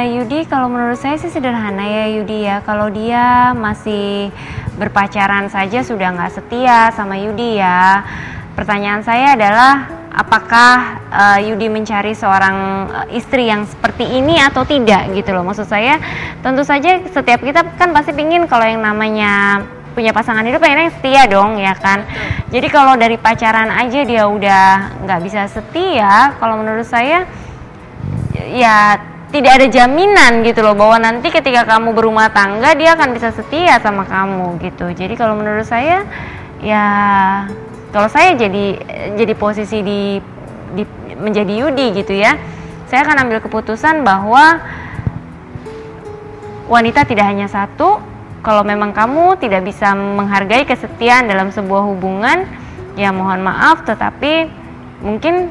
Yudi kalau menurut saya sih sederhana ya Yudi ya. Kalau dia masih berpacaran saja sudah nggak setia sama Yudi ya. Pertanyaan saya adalah apakah Yudi mencari seorang istri yang seperti ini atau tidak gitu loh. Maksud saya tentu saja setiap kita kan pasti pingin kalau yang namanya punya pasangan hidup pengennya setia dong ya kan. Jadi kalau dari pacaran aja dia udah nggak bisa setia, kalau menurut saya ya tidak ada jaminan gitu loh bahwa nanti ketika kamu berumah tangga dia akan bisa setia sama kamu gitu. Jadi kalau menurut saya ya kalau saya jadi posisi di menjadi Yudi gitu ya, saya akan ambil keputusan bahwa wanita tidak hanya satu. Kalau memang kamu tidak bisa menghargai kesetiaan dalam sebuah hubungan, ya mohon maaf, tetapi mungkin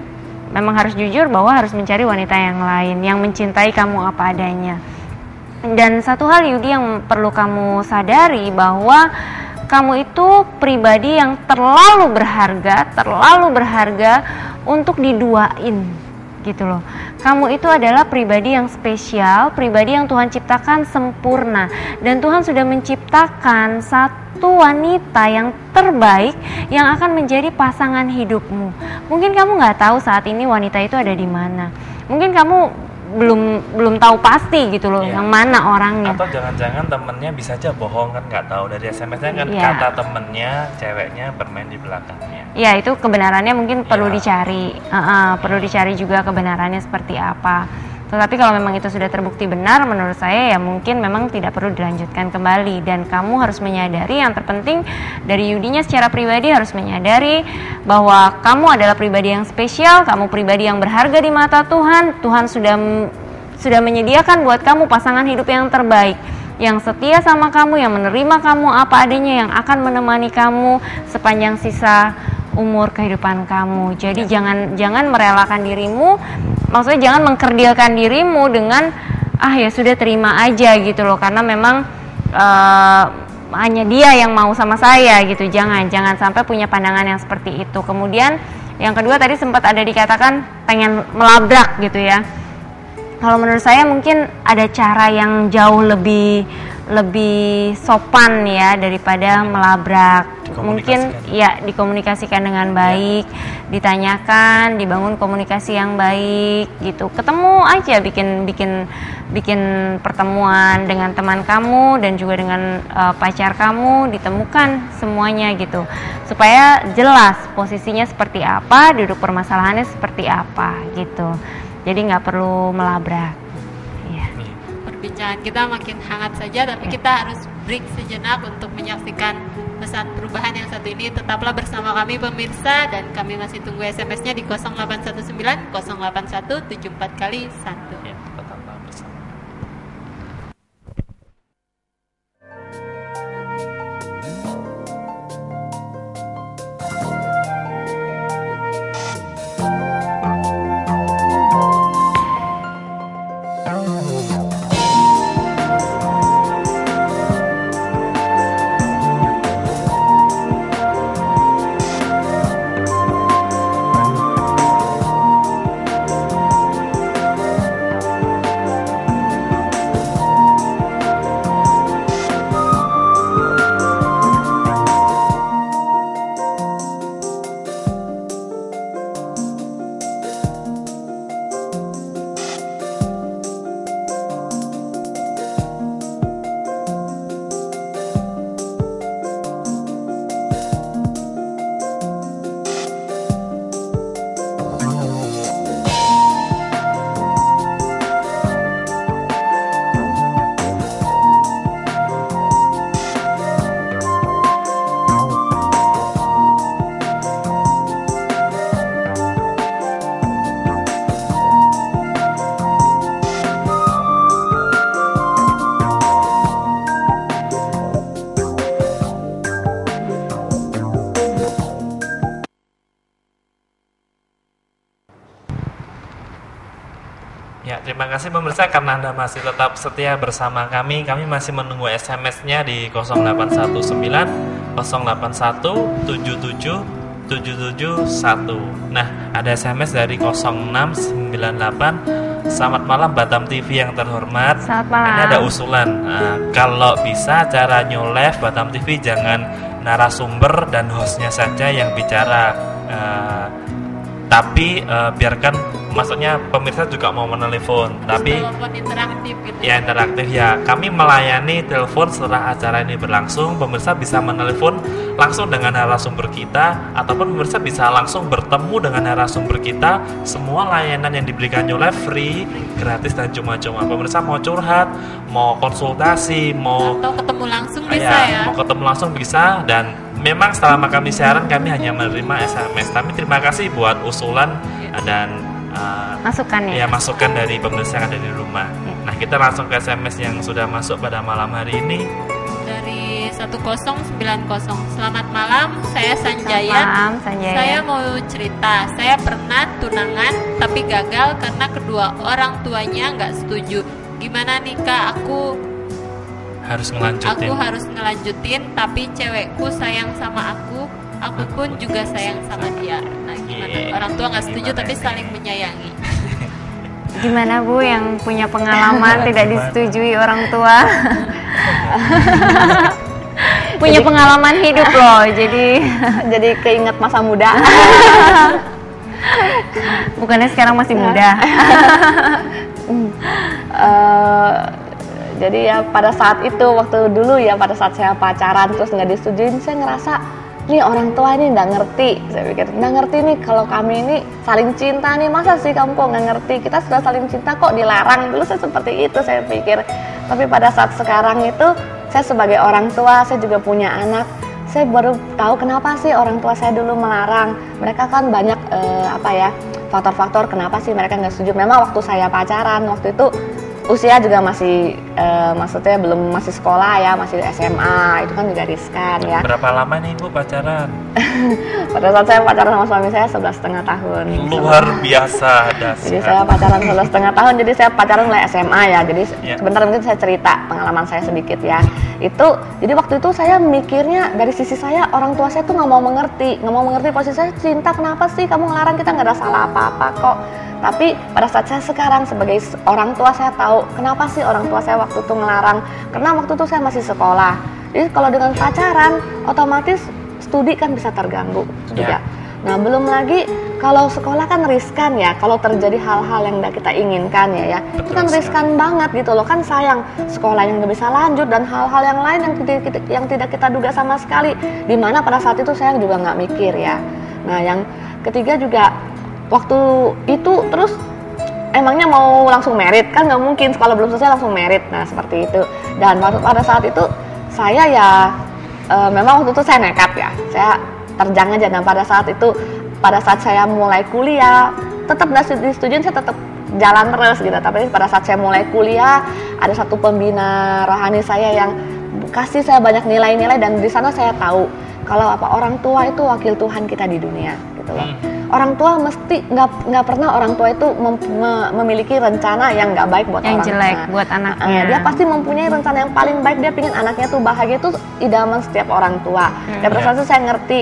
memang harus jujur bahwa harus mencari wanita yang lain yang mencintai kamu apa adanya. Dan satu hal Yudi yang perlu kamu sadari bahwa kamu itu pribadi yang terlalu berharga untuk diduain gitu loh. Kamu itu adalah pribadi yang spesial, pribadi yang Tuhan ciptakan sempurna, dan Tuhan sudah menciptakan satu wanita yang terbaik yang akan menjadi pasangan hidupmu. Mungkin kamu nggak tahu saat ini wanita itu ada di mana. Mungkin kamu belum tahu pasti gitu loh, yang mana orangnya. Atau jangan-jangan temennya bisa aja bohong, kan nggak tahu dari SMS-nya kan kata temennya ceweknya bermain di belakangnya. Ya, itu kebenarannya mungkin perlu dicari, perlu dicari juga kebenarannya seperti apa. Tetapi kalau memang itu sudah terbukti benar, menurut saya ya mungkin memang tidak perlu dilanjutkan kembali. Dan kamu harus menyadari, yang terpenting dari Yudinya secara pribadi harus menyadari bahwa kamu adalah pribadi yang spesial, kamu pribadi yang berharga di mata Tuhan. Tuhan sudah menyediakan buat kamu pasangan hidup yang terbaik, yang setia sama kamu, yang menerima kamu apa adanya, yang akan menemani kamu sepanjang sisa umur kehidupan kamu. Jadi jangan merelakan dirimu, maksudnya jangan mengkerdilkan dirimu dengan ya sudah terima aja gitu loh, karena memang hanya dia yang mau sama saya gitu. Jangan sampai punya pandangan yang seperti itu. Kemudian yang kedua tadi sempat ada dikatakan pengen melabrak gitu ya. Kalau menurut saya mungkin ada cara yang jauh lebih sopan ya daripada melabrak. Mungkin ya dikomunikasikan dengan baik, ditanyakan, dibangun komunikasi yang baik gitu. Ketemu aja, bikin pertemuan dengan teman kamu dan juga dengan pacar kamu, ditemukan semuanya gitu. Supaya jelas posisinya seperti apa, duduk permasalahannya seperti apa gitu. Jadi nggak perlu melabrak. Perbincangan kita makin hangat saja, tapi kita harus break sejenak untuk menyaksikan pesan perubahan yang satu ini. Tetaplah bersama kami pemirsa, dan kami masih tunggu SMS-nya di 0819 081 74 kali 1. Ya, tetaplah bersama. Ya, terima kasih pemirsa karena Anda masih tetap setia bersama kami. Kami masih menunggu SMS-nya di 0819 081 77 771. Nah, ada SMS dari 0698. Selamat malam Batam TV yang terhormat. Selamat malam. Ini ada usulan. Kalau bisa cara new live Batam TV jangan narasumber dan hostnya saja yang bicara. Tapi biarkan, maksudnya pemirsa juga mau menelepon, tapi telepon interaktif gitu. Ya, interaktif ya. Kami melayani telepon setelah acara ini berlangsung. Pemirsa bisa menelepon langsung dengan narasumber kita, ataupun pemirsa bisa langsung bertemu dengan narasumber kita. Semua layanan yang diberikan New Life free, gratis dan cuma-cuma. Pemirsa mau curhat, mau konsultasi, mau atau ketemu langsung bisa ya. Mau ketemu langsung bisa. Dan memang selama kami siaran kami hanya menerima SMS. Tapi terima kasih buat usulan dan masukan ya. Ya, masukan dari pemirsa yang ada di rumah. Ya. Nah, kita langsung ke SMS yang sudah masuk pada malam hari ini. Dari 1090. Selamat malam, saya Sanjaya. Selamat malam, Sanjaya. Saya mau cerita. Saya pernah tunangan tapi gagal karena kedua orang tuanya nggak setuju. Gimana nih Kak? Aku Harus ngelanjutin. harus ngelanjutin, tapi cewekku sayang sama aku pun juga sayang sama dia. Nah, gimana? Orang tua nggak setuju Gimana tapi ini? saling menyayangi. Gimana Bu yang punya pengalaman tidak disetujui orang tua? Punya pengalaman hidup loh, jadi keinget masa muda. Bukannya sekarang masih muda. Jadi ya pada saat itu, waktu dulu ya, pada saat saya pacaran terus nggak disetujuin, saya ngerasa nih orang tua ini nggak ngerti. Saya pikir nggak ngerti nih kalau kami ini saling cinta nih, masa sih kamu kok nggak ngerti, kita sudah saling cinta kok dilarang. Dulu saya seperti itu saya pikir. Tapi pada saat sekarang itu, saya sebagai orang tua, saya juga punya anak, saya baru tahu kenapa sih orang tua saya dulu melarang. Mereka kan banyak faktor-faktor kenapa sih mereka nggak setuju. Memang waktu saya pacaran, waktu itu usia juga masih maksudnya belum, masih sekolah ya, masih SMA, itu kan juga riskan ya. Berapa lama nih Ibu pacaran? Pada saat saya pacaran sama suami saya 11,5 tahun. Luar biasa dahsyat. Jadi saya pacaran 11,5 tahun, jadi saya pacaran mulai SMA ya. Jadi sebentar mungkin saya cerita pengalaman saya sedikit ya. Itu, jadi waktu itu saya mikirnya dari sisi saya, orang tua saya tuh nggak mau mengerti posisi saya cinta, kenapa sih kamu ngelarang, kita nggak ada salah apa-apa kok. Tapi pada saat saya sekarang sebagai orang tua, saya tahu kenapa sih orang tua saya waktu itu ngelarang. Karena waktu itu saya masih sekolah. Jadi kalau dengan pacaran, otomatis studi kan bisa terganggu juga. Nah belum lagi kalau sekolah kan riskan ya. Kalau terjadi hal-hal yang tidak kita inginkan ya, itu kan riskan banget gitu loh. Kan sayang sekolah yang nggak bisa lanjut dan hal-hal yang lain yang tidak kita duga sama sekali. Dimana pada saat itu saya juga nggak mikir ya. Nah yang ketiga juga, waktu itu terus emangnya mau langsung merit kan nggak mungkin, sekolah belum selesai langsung merit. Nah seperti itu. Dan pada saat itu saya ya memang waktu itu saya nekat ya, saya terjang aja. Dan pada saat itu, pada saat saya mulai kuliah tetap nggak disetujuin, saya tetap jalan terus gitu. Tapi pada saat saya mulai kuliah, ada satu pembina rohani saya yang kasih saya banyak nilai-nilai, dan di sana saya tahu kalau orang tua itu wakil Tuhan kita di dunia gitu loh. Orang tua mesti nggak pernah orang tua itu memiliki rencana yang nggak baik buat yang orang jelek tua. buat anaknya. Dia pasti mempunyai rencana yang paling baik. Dia pingin anaknya tuh bahagia, itu idaman setiap orang tua. Dan pada saat itu saya ngerti,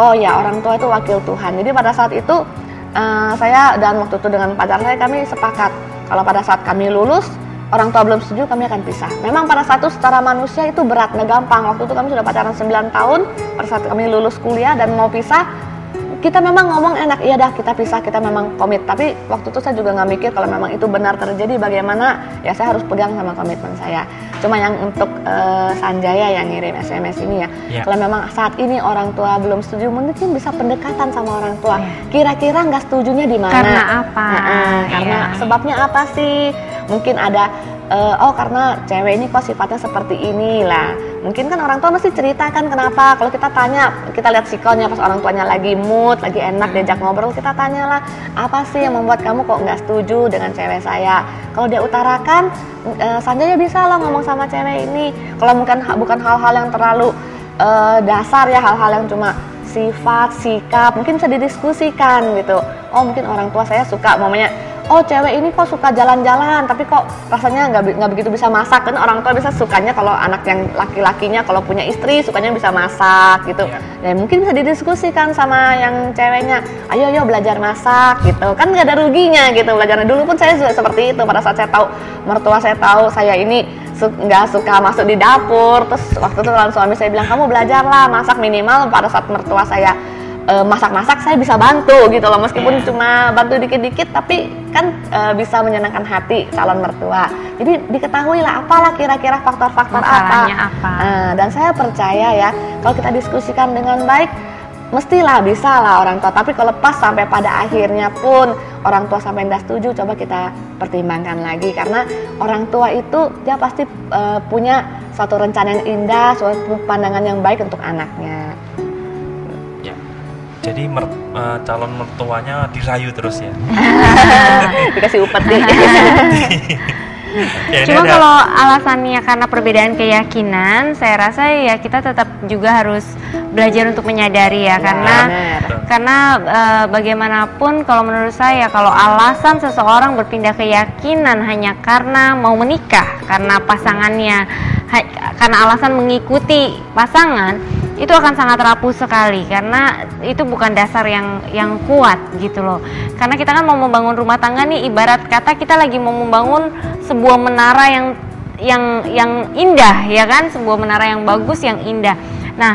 oh ya orang tua itu wakil Tuhan. Jadi pada saat itu saya dan waktu itu dengan pacar saya, kami sepakat kalau pada saat kami lulus, orang tua belum setuju, kami akan pisah. Memang pada saat itu secara manusia itu berat, nggak gampang. Waktu itu kami sudah pacaran 9 tahun, pada saat kami lulus kuliah dan mau pisah, kita memang ngomong enak, iya dah kita pisah, kita memang komit. Tapi waktu itu saya juga nggak mikir kalau memang itu benar terjadi bagaimana, ya saya harus pegang sama komitmen saya. Cuma yang untuk Sanjaya yang ngirim SMS ini ya, kalau memang saat ini orang tua belum setuju, mungkin bisa pendekatan sama orang tua. Kira-kira nggak setujunya di mana? Karena apa? Karena sebabnya apa sih? Mungkin ada karena cewek ini kok sifatnya seperti ini lah. Mungkin kan orang tua mesti ceritakan kenapa. Kalau kita tanya, kita lihat sikonnya pas orang tuanya lagi mood, lagi enak diajak ngobrol, kita tanyalah apa sih yang membuat kamu kok nggak setuju dengan cewek saya. Kalau dia utarakan, Sanjaya bisa lah ngomong sama cewek ini. Kalau bukan hal-hal yang terlalu dasar ya, hal-hal yang cuma sifat, sikap, mungkin bisa didiskusikan gitu. Oh mungkin orang tua saya suka, mamanya, oh cewek ini kok suka jalan-jalan, tapi kok rasanya nggak begitu bisa masak. Kan orang tua bisa sukanya kalau anak yang laki-lakinya kalau punya istri sukanya bisa masak gitu. Ya mungkin bisa didiskusikan sama yang ceweknya, ayo belajar masak gitu. Kan nggak ada ruginya gitu belajarnya. Dulu pun saya juga seperti itu. Pada saat saya tahu, mertua saya tahu saya ini nggak suka masuk di dapur, terus waktu itu langsung suami saya bilang, kamu belajarlah masak minimal. Pada saat mertua saya masak-masak, saya bisa bantu gitu loh, meskipun cuma bantu dikit-dikit, tapi kan bisa menyenangkan hati calon mertua. Jadi diketahui lah apalah kira-kira faktor-faktor apa. Dan saya percaya ya, kalau kita diskusikan dengan baik, mestilah bisa lah orang tua. Tapi kalau pas sampai pada akhirnya pun orang tua sampai tidak setuju, coba kita pertimbangkan lagi. Karena orang tua itu dia pasti punya suatu rencana yang indah, suatu pandangan yang baik untuk anaknya. Jadi calon mertuanya dirayu terus ya. Dikasih upeti. Cuma kalau alasannya karena perbedaan keyakinan, saya rasa ya kita tetap juga harus belajar untuk menyadari ya, karena bagaimanapun kalau menurut saya, kalau alasan seseorang berpindah keyakinan hanya karena mau menikah, karena pasangannya, karena alasan mengikuti pasangan, itu akan sangat rapuh sekali karena itu bukan dasar yang kuat gitu loh. Karena kita kan mau membangun rumah tangga nih, ibarat kata kita lagi mau membangun sebuah menara yang indah ya kan, sebuah menara yang bagus, yang indah. Nah,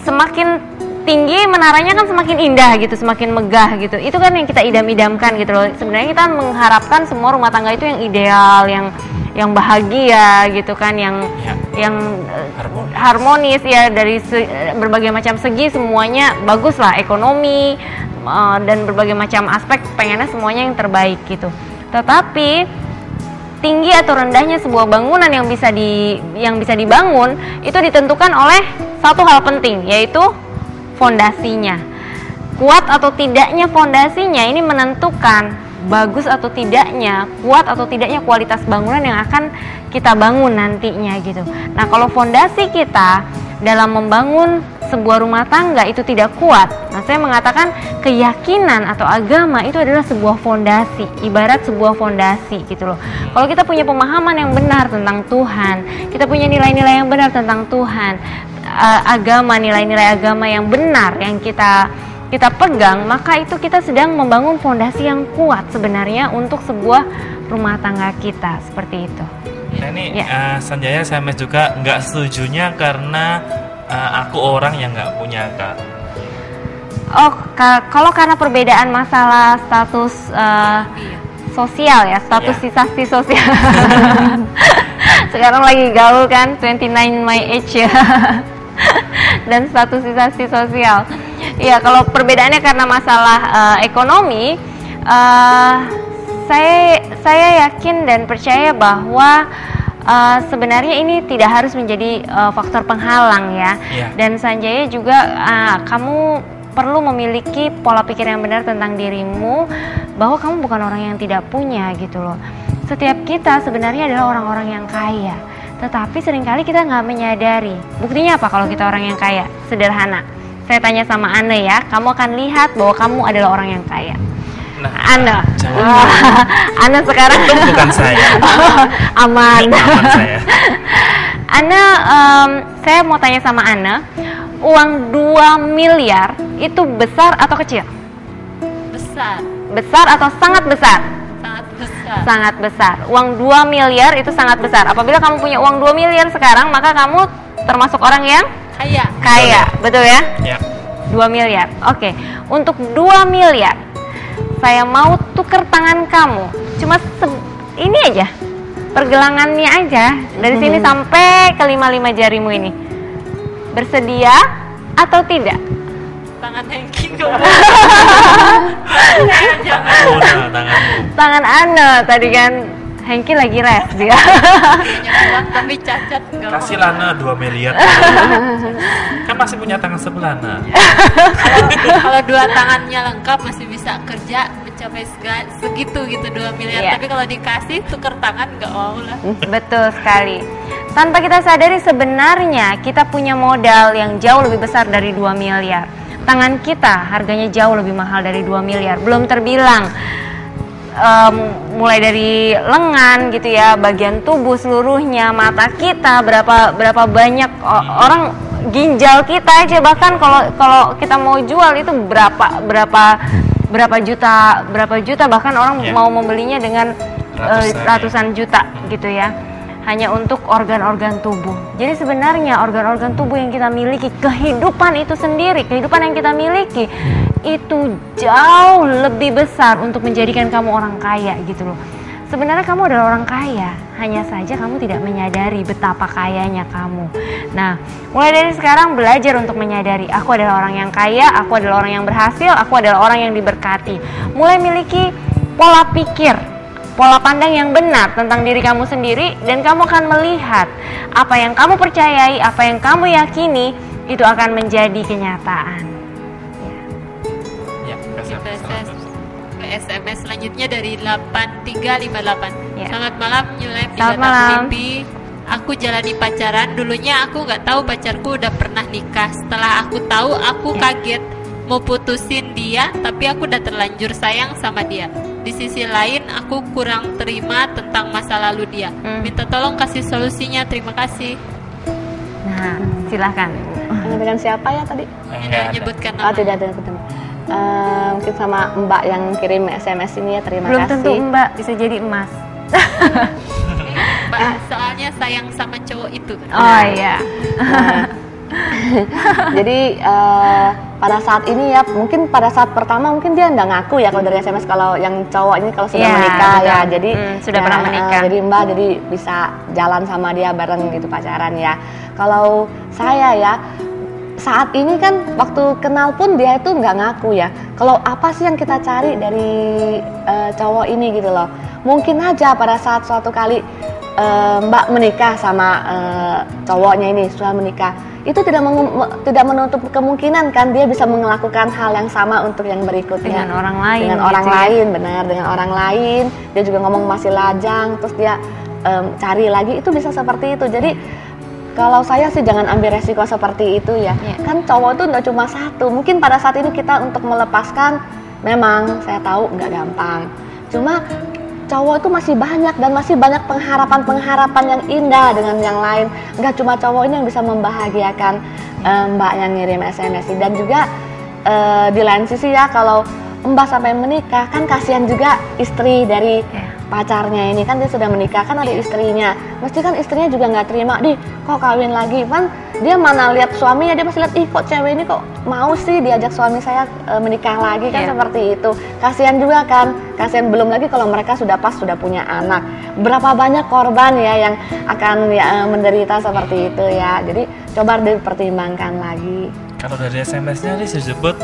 semakin tinggi menaranya kan semakin indah gitu, semakin megah gitu. Itu kan yang kita idam-idamkan gitu loh. Sebenarnya kita mengharapkan semua rumah tangga itu yang ideal, yang bahagia gitu kan, yang harmonis ya, dari berbagai macam segi semuanya bagus lah, ekonomi dan berbagai macam aspek pengennya semuanya yang terbaik gitu. Tetapi tinggi atau rendahnya sebuah bangunan yang bisa dibangun itu ditentukan oleh satu hal penting, yaitu fondasinya. Kuat atau tidaknya fondasinya ini menentukan bagus atau tidaknya, kuat atau tidaknya kualitas bangunan yang akan kita bangun nantinya gitu. Nah, kalau fondasi kita dalam membangun sebuah rumah tangga itu tidak kuat, nah saya mengatakan keyakinan atau agama itu adalah sebuah fondasi, ibarat sebuah fondasi gitu loh. Kalau kita punya pemahaman yang benar tentang Tuhan, kita punya nilai-nilai yang benar tentang Tuhan, agama, nilai-nilai agama yang benar yang kita pegang, maka itu kita sedang membangun fondasi yang kuat sebenarnya untuk sebuah rumah tangga kita, seperti itu. Nah ini Sanjaya SMS juga nggak setujunya karena aku orang yang nggak punya Kak. Oh, kalau karena perbedaan masalah status sosial ya, status sisasi sosial. Sekarang lagi gaul kan, 29 my age ya. Dan status sisasi sosial. Ya, kalau perbedaannya karena masalah ekonomi, saya yakin dan percaya bahwa sebenarnya ini tidak harus menjadi faktor penghalang ya. Dan Sanjaya juga kamu perlu memiliki pola pikir yang benar tentang dirimu, bahwa kamu bukan orang yang tidak punya gitu loh. Setiap kita sebenarnya adalah orang-orang yang kaya, tetapi seringkali kita nggak menyadari. Buktinya apa kalau kita orang yang kaya? Sederhana. Saya tanya sama Anne ya, kamu akan lihat bahwa kamu adalah orang yang kaya. Nah, Anne, Anne sekarang bukan saya. Aman. Aman saya. Anne, saya mau tanya sama Anne, uang 2 miliar itu besar atau kecil? Besar. Besar atau sangat besar? Sangat besar. Sangat besar. Uang 2 miliar itu sangat besar. Apabila kamu punya uang 2 miliar sekarang, maka kamu termasuk orang yang kaya, betul ya? Ya. 2 miliar. Oke. Untuk 2 miliar, saya mau tuker tangan kamu. Cuma ini aja. Pergelangannya aja. Dari sini sampai ke 5 jarimu ini. Bersedia atau tidak? Tangan Hengki dong. Tangan Anne tadi kan. Hengki lagi res dia. Punya uang tapi cacat enggak mau. Kasih Lana 2 miliar. Kan masih punya tangan sebelah Lana. Kalau 2 tangannya lengkap masih bisa kerja mencapai segitu gitu 2 miliar. Tapi kalau dikasih tuker tangan enggak mau lah. Betul sekali. Tanpa kita sadari sebenarnya kita punya modal yang jauh lebih besar dari 2 miliar. Tangan kita harganya jauh lebih mahal dari 2 miliar. Belum terbilang mulai dari lengan gitu ya, bagian tubuh seluruhnya, mata kita, berapa banyak orang, ginjal kita aja bahkan kalau kita mau jual itu berapa juta bahkan orang mau membelinya dengan ratusan juta gitu ya, hanya untuk organ-organ tubuh. Jadi sebenarnya organ-organ tubuh yang kita miliki, kehidupan itu sendiri, kehidupan yang kita miliki itu jauh lebih besar untuk menjadikan kamu orang kaya gitu loh. Sebenarnya kamu adalah orang kaya, hanya saja kamu tidak menyadari betapa kayanya kamu. Nah, mulai dari sekarang belajar untuk menyadari, aku adalah orang yang kaya, aku adalah orang yang berhasil, aku adalah orang yang diberkati. Mulai miliki pola pikir, pola pandang yang benar tentang diri kamu sendiri, dan kamu akan melihat apa yang kamu percayai, apa yang kamu yakini itu akan menjadi kenyataan. SMS selanjutnya dari 8358. Selamat malam, New Life di Selamat Batam malam. Mimpi. Aku jalani pacaran. Dulunya aku nggak tahu pacarku udah pernah nikah. Setelah aku tahu, aku kaget mau putusin dia, tapi aku udah terlanjur sayang sama dia. Di sisi lain, aku kurang terima tentang masa lalu dia. Minta tolong kasih solusinya. Terima kasih. Nah, silahkan. Dengan siapa ya tadi? Tidak menyebutkan Oh, nama. tidak ada. Mungkin sama Mbak yang kirim SMS ini ya, terima Belum kasih. tentu Mbak, bisa jadi Emas. Mbak, soalnya sayang sama cowok itu. Oh iya. Jadi pada saat ini ya, mungkin pada saat pertama mungkin dia nggak ngaku ya kalau dari SMS, kalau yang cowok ini kalau sudah Iya, menikah betul. ya, jadi Sudah pernah menikah. Jadi Mbak jadi bisa jalan sama dia bareng gitu, pacaran ya. Kalau saya ya, saat ini kan waktu kenal pun dia itu nggak ngaku ya. Kalau apa sih yang kita cari dari cowok ini gitu loh. Mungkin aja pada saat suatu kali Mbak menikah sama cowoknya ini, sudah menikah, itu tidak menutup kemungkinan kan dia bisa melakukan hal yang sama untuk yang berikutnya Dengan orang lain dengan gitu orang ya. lain, benar, dengan orang lain. Dia juga ngomong masih lajang, terus dia cari lagi, itu bisa seperti itu. Jadi kalau saya sih jangan ambil resiko seperti itu ya. Kan cowok itu nggak cuma satu. Mungkin pada saat ini kita untuk melepaskan, memang saya tahu nggak gampang. Cuma cowok itu masih banyak, dan masih banyak pengharapan-pengharapan yang indah dengan yang lain. Nggak cuma cowok ini yang bisa membahagiakan Mbak yang ngirim SMS ini. Dan juga di lain sisi ya, kalau Mbak sampai menikah, kan kasihan juga istri dari pacarnya ini, kan dia sudah menikah, kan ada istrinya. Mesti kan istrinya juga nggak terima, kok kawin lagi. Kan dia mana lihat suaminya, dia pasti lihat, ih kok cewek ini kok mau sih diajak suami saya menikah lagi, kan seperti itu. Kasihan juga kan, kasihan, belum lagi kalau mereka sudah punya anak. Berapa banyak korban ya yang akan menderita seperti itu ya. Jadi coba dipertimbangkan lagi. Kalau dari SMS-nya ini disebut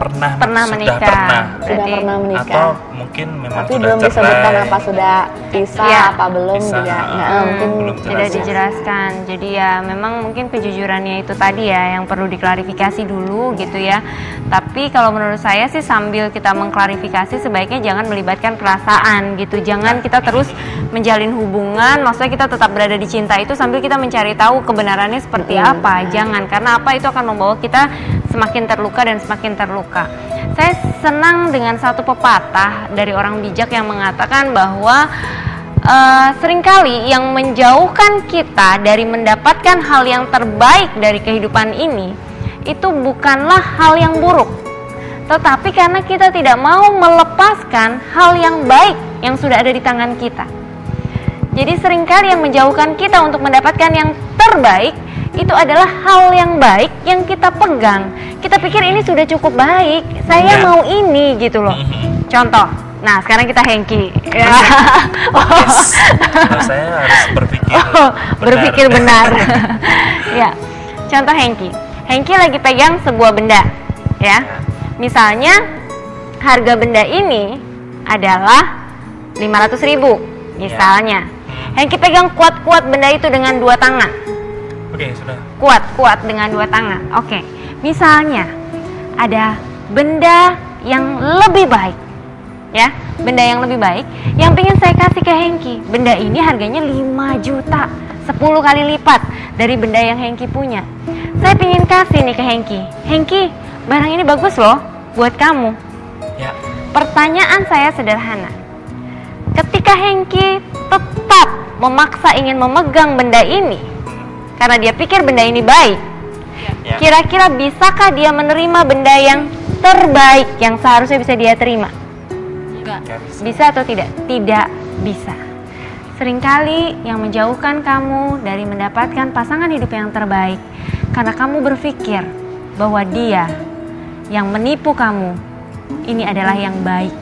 pernah menikah. Sudah pernah menikah. Atau mungkin memang Tapi sudah belum disebutkan cerai. apa sudah pisah Iya. apa belum Pisah, juga. Mungkin belum Tidak jelas ya. dijelaskan. Jadi ya memang mungkin kejujurannya itu tadi ya yang perlu diklarifikasi dulu gitu ya. Tapi kalau menurut saya sih sambil kita mengklarifikasi sebaiknya jangan melibatkan perasaan gitu. Jangan kita terus menjalin hubungan, maksudnya kita tetap berada di cinta itu sambil kita mencari tahu kebenarannya seperti apa. Jangan, karena apa, itu akan membawa kita semakin terluka dan semakin terluka. Saya senang dengan satu pepatah dari orang bijak yang mengatakan bahwa seringkali yang menjauhkan kita dari mendapatkan hal yang terbaik dari kehidupan ini itu bukanlah hal yang buruk, tetapi karena kita tidak mau melepaskan hal yang baik yang sudah ada di tangan kita. Jadi seringkali yang menjauhkan kita untuk mendapatkan yang terbaik itu adalah hal yang baik yang kita pegang. Kita pikir ini sudah cukup baik, saya mau ini gitu loh. Contoh, nah sekarang kita Hengki. Ya. Yes. Kalau saya harus berpikir benar. Ya, contoh Hengki. Hengki lagi pegang sebuah benda, ya. Misalnya harga benda ini adalah 500.000, misalnya. Hengki pegang kuat-kuat benda itu dengan dua tangan. Oke, sudah. Kuat-kuat dengan dua tangan. Oke. Misalnya ada benda yang lebih baik, ya, benda yang lebih baik yang pengen saya kasih ke Hengki. Benda ini harganya 5 juta, 10 kali lipat dari benda yang Hengki punya. Saya pengen kasih nih ke Hengki. Hengki, barang ini bagus loh buat kamu. Ya. Pertanyaan saya sederhana. Ketika Hengki tetap memaksa ingin memegang benda ini karena dia pikir benda ini baik, Ya. kira-kira bisakah dia menerima benda yang terbaik yang seharusnya bisa dia terima? Enggak. Nggak bisa. Bisa atau tidak? Tidak bisa. Seringkali yang menjauhkan kamu dari mendapatkan pasangan hidup yang terbaik karena kamu berpikir bahwa dia yang menipu kamu ini adalah yang baik.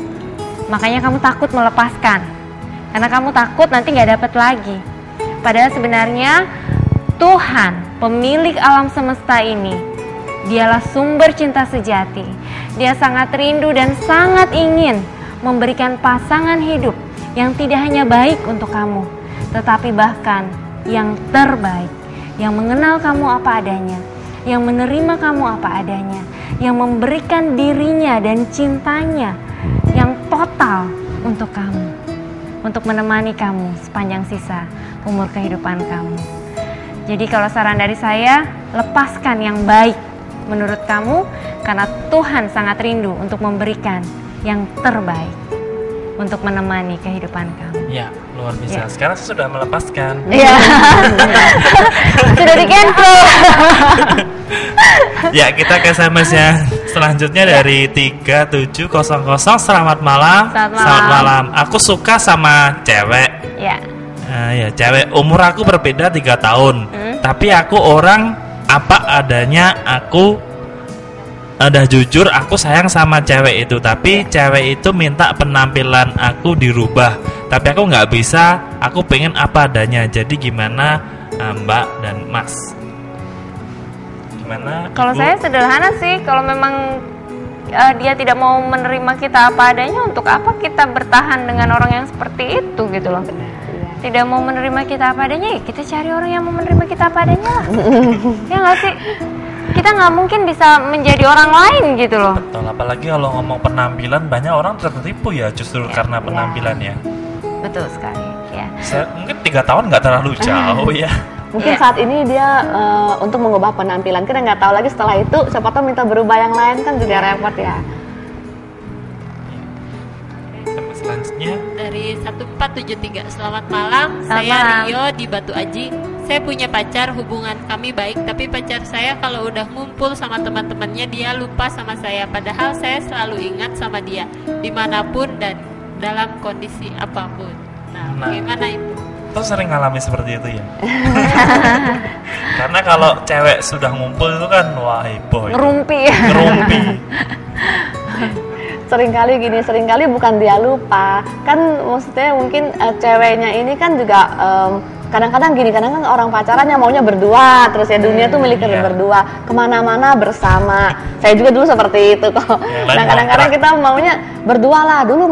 Makanya kamu takut melepaskan karena kamu takut nanti nggak dapat lagi. Padahal sebenarnya Tuhan, pemilik alam semesta ini, dialah sumber cinta sejati. Dia sangat rindu dan sangat ingin memberikan pasangan hidup yang tidak hanya baik untuk kamu, tetapi bahkan yang terbaik, yang mengenal kamu apa adanya, yang menerima kamu apa adanya, yang memberikan dirinya dan cintanya yang total untuk kamu, untuk menemani kamu sepanjang sisa umur kehidupan kamu. Jadi kalau saran dari saya, lepaskan yang baik menurut kamu karena Tuhan sangat rindu untuk memberikan yang terbaik untuk menemani kehidupan kamu. Ya, Luar biasa. Sekarang saya sudah melepaskan. Iya. Sudah di cancel. Ya, kita ke SMS ya. Selanjutnya dari 3700. Selamat malam. Selamat malam. Aku suka sama cewek. Ya. Ya, cewek. Umur aku berbeda 3 tahun. Tapi aku orang apa adanya. Aku udah jujur, aku sayang sama cewek itu. Tapi cewek itu minta penampilan aku dirubah. Tapi aku nggak bisa. Aku pengen apa adanya. Jadi gimana, Mbak dan Mas? Gimana? Kalau Ibu? saya sederhana sih, kalau memang dia tidak mau menerima kita apa adanya, untuk apa kita bertahan dengan orang yang seperti itu gitu loh. Tidak mau menerima kita apa adanya, ya kita cari orang yang mau menerima kita apa adanya lah. Ya nggak sih? Kita nggak mungkin bisa menjadi orang lain gitu loh. Betul, apalagi kalau ngomong penampilan, banyak orang tertipu ya justru karena penampilannya. Betul sekali ya. Mungkin 3 tahun nggak terlalu jauh ya. Mungkin saat ini dia untuk mengubah penampilan, kita nggak tahu lagi setelah itu siapa tahu minta berubah yang lain kan juga repot ya. Selanjutnya Dari 1473. Selamat malam. Selamat Saya malam. Rio di Batu Aji. Saya punya pacar, hubungan kami baik, tapi pacar saya kalau udah ngumpul sama teman-temannya dia lupa sama saya. Padahal saya selalu ingat sama dia dimanapun dan dalam kondisi apapun. Nah, bagaimana itu? tuh sering ngalami seperti itu ya. Karena kalau cewek sudah ngumpul itu kan wah heboh. Ngerumpi. Ngerumpi. Seringkali bukan dia lupa, kan maksudnya mungkin ceweknya ini kan juga kadang-kadang orang pacarannya maunya berdua, terus ya dunia tuh milik berdua, kemana-mana bersama. Saya juga dulu seperti itu kok. Nah kadang-kadang kita maunya berdua lah, dulu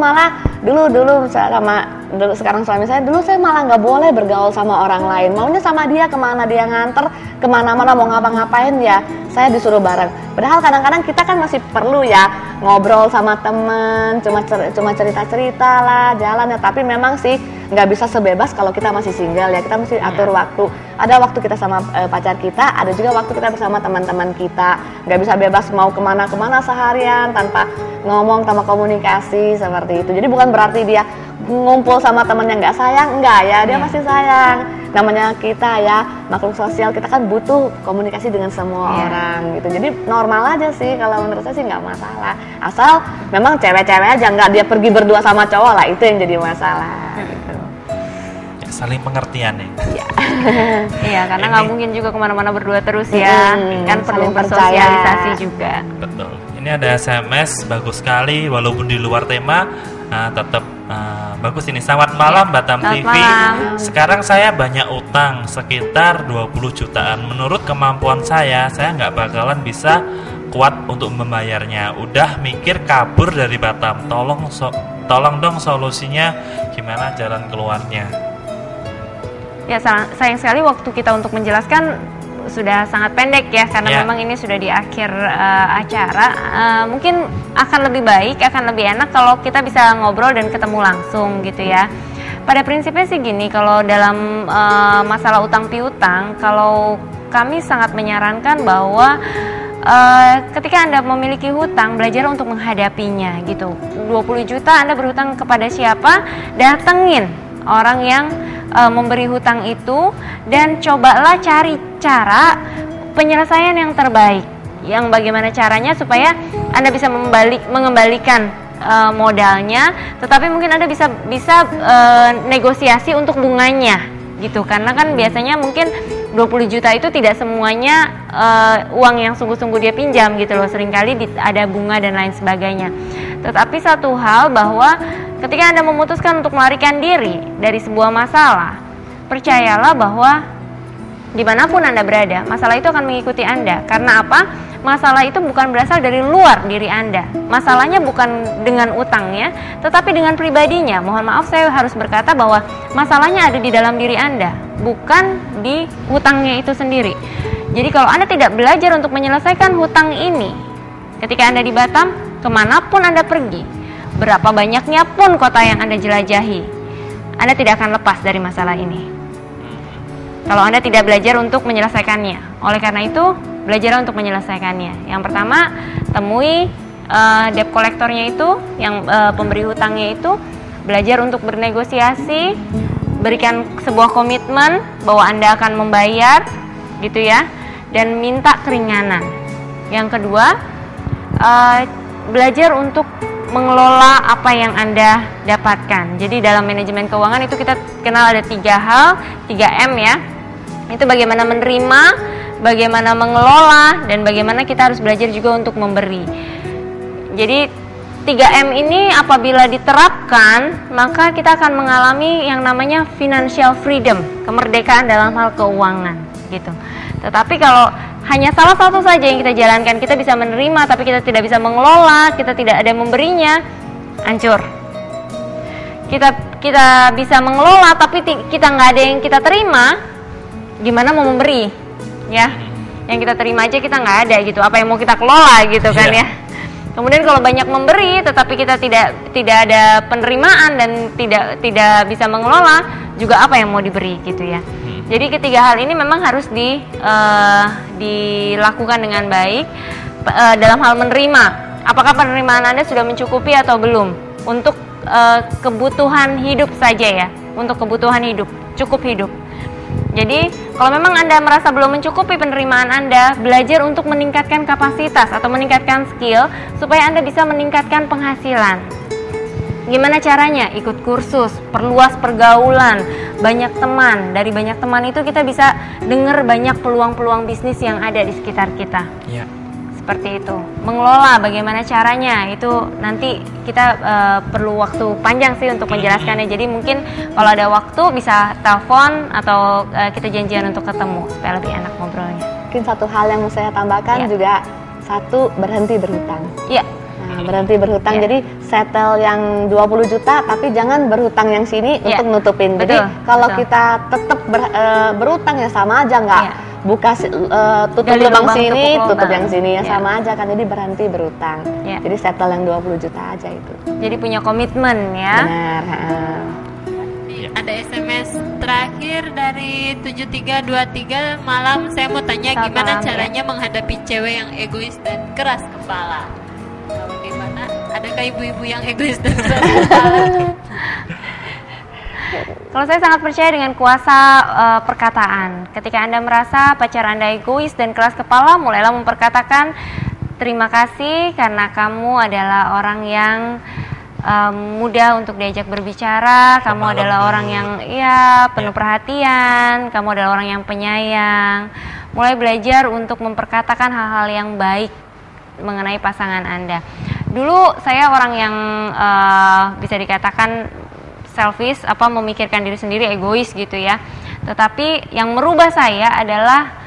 sekarang suami saya, dulu saya malah nggak boleh bergaul sama orang lain, maunya sama dia, kemana dia nganter, kemana-mana mau ngapa-ngapain ya saya disuruh bareng. Padahal kadang-kadang kita kan masih perlu ya ngobrol sama teman, cuma cerita-cerita lah, jalan ya. Tapi memang sih nggak bisa sebebas kalau kita masih single ya. Kita mesti atur waktu. Ada waktu kita sama pacar kita, ada juga waktu kita bersama teman-teman kita. Nggak bisa bebas mau kemana-kemana seharian tanpa ngomong, tanpa komunikasi seperti itu. Jadi bukan berarti dia ngumpul sama teman yang nggak sayang, enggak ya, dia masih sayang. Namanya kita ya makhluk sosial, kita kan butuh komunikasi dengan semua orang gitu. Jadi normal aja sih, kalau menurut saya sih nggak masalah. Asal memang cewek-cewek aja, nggak dia pergi berdua sama cowok lah, itu yang jadi masalah gitu. Ya, saling pengertian ya. Iya, karena nggak mungkin juga kemana-mana berdua terus ya. Kan perlu saling bersosialisasi juga. Betul. Ini ada SMS bagus sekali walaupun di luar tema. Tetap bagus ini. Selamat malam Batam Selamat TV. malam. Sekarang saya banyak utang sekitar 20 jutaan. Menurut kemampuan saya nggak bakalan bisa kuat untuk membayarnya. Udah mikir kabur dari Batam. Tolong dong solusinya, gimana jalan keluarnya. Ya sayang sekali waktu kita untuk menjelaskan sudah sangat pendek ya, karena memang ini sudah di akhir acara. Mungkin akan lebih baik, akan lebih enak kalau kita bisa ngobrol dan ketemu langsung gitu ya. Pada prinsipnya sih gini, kalau dalam masalah utang piutang, kalau kami sangat menyarankan bahwa ketika Anda memiliki hutang, belajar untuk menghadapinya gitu. 20 juta Anda berhutang kepada siapa? Datengin orang yang memberi hutang itu dan cobalah cari cara penyelesaian yang terbaik. Yang bagaimana caranya supaya Anda bisa mengembalikan modalnya, tetapi mungkin Anda bisa negosiasi untuk bunganya gitu. Karena kan biasanya mungkin 20 juta itu tidak semuanya uang yang sungguh-sungguh dia pinjam gitu loh. Seringkali ada bunga dan lain sebagainya. Tetapi satu hal bahwa ketika Anda memutuskan untuk melarikan diri dari sebuah masalah, percayalah bahwa dimanapun Anda berada, masalah itu akan mengikuti Anda. Karena apa? Masalah itu bukan berasal dari luar diri Anda. Masalahnya bukan dengan utangnya, tetapi dengan pribadinya. Mohon maaf saya harus berkata bahwa masalahnya ada di dalam diri Anda, bukan di hutangnya itu sendiri. Jadi kalau Anda tidak belajar untuk menyelesaikan hutang ini, ketika Anda di Batam, kemanapun Anda pergi, berapa banyaknya pun kota yang Anda jelajahi, Anda tidak akan lepas dari masalah ini kalau Anda tidak belajar untuk menyelesaikannya. Oleh karena itu, belajar untuk menyelesaikannya. Yang pertama, temui debt kolektornya itu, yang pemberi hutangnya itu, belajar untuk bernegosiasi, berikan sebuah komitmen bahwa Anda akan membayar gitu ya, dan minta keringanan. Yang kedua, belajar untuk mengelola apa yang Anda dapatkan. Jadi dalam manajemen keuangan itu kita kenal ada 3 hal, 3M ya. Itu bagaimana menerima, bagaimana mengelola, dan bagaimana kita harus belajar juga untuk memberi. Jadi 3M ini apabila diterapkan, maka kita akan mengalami yang namanya financial freedom, kemerdekaan dalam hal keuangan gitu. Tetapi kalau hanya salah satu saja yang kita jalankan, kita bisa menerima tapi kita tidak bisa mengelola, kita tidak ada memberinya, hancur. Kita bisa mengelola tapi kita nggak ada yang kita terima, gimana mau memberi ya? Yang kita terima aja kita nggak ada gitu, apa yang mau kita kelola gitu kan ya? Kemudian kalau banyak memberi tetapi kita tidak ada penerimaan dan tidak bisa mengelola, juga apa yang mau diberi gitu ya. Jadi ketiga hal ini memang harus dilakukan dengan baik. Dalam hal menerima, apakah penerimaan Anda sudah mencukupi atau belum untuk kebutuhan hidup saja ya, untuk kebutuhan hidup, cukup hidup. Jadi kalau memang Anda merasa belum mencukupi penerimaan Anda, belajar untuk meningkatkan kapasitas atau meningkatkan skill supaya Anda bisa meningkatkan penghasilan. Gimana caranya? Ikut kursus, perluas pergaulan, banyak teman. Dari banyak teman itu kita bisa dengar banyak peluang-peluang bisnis yang ada di sekitar kita. Ya. Seperti itu. Mengelola bagaimana caranya, itu nanti kita perlu waktu panjang sih untuk menjelaskannya. Jadi mungkin kalau ada waktu bisa telepon atau kita janjian untuk ketemu supaya lebih enak ngobrolnya. Mungkin satu hal yang mau saya tambahkan juga, satu, berhenti berhutang. Iya. Nah, berhenti berhutang, jadi settle yang 20 juta tapi jangan berhutang yang sini untuk nutupin. Jadi kalau kita tetap berhutang ya sama aja, nggak buka tutup lubang sini, tutup yang sini ya sama aja kan. Jadi berhenti berhutang. Jadi settle yang 20 juta aja itu. Jadi punya komitmen ya. Benar. Ada SMS terakhir dari 7323 malam. Saya mau tanya gimana caranya menghadapi cewek yang egois dan keras kepala. Bagaimana? Adakah ibu-ibu yang egois dan keras kepala? Kalau saya sangat percaya dengan kuasa perkataan. Ketika Anda merasa pacar Anda egois dan keras kepala, mulailah memperkatakan terima kasih karena kamu adalah orang yang mudah untuk diajak berbicara, kamu adalah orang yang penuh perhatian, kamu adalah orang yang penyayang. Mulai belajar untuk memperkatakan hal-hal yang baik mengenai pasangan Anda. Dulu saya orang yang bisa dikatakan selfish, memikirkan diri sendiri, egois gitu ya. Tetapi yang merubah saya adalah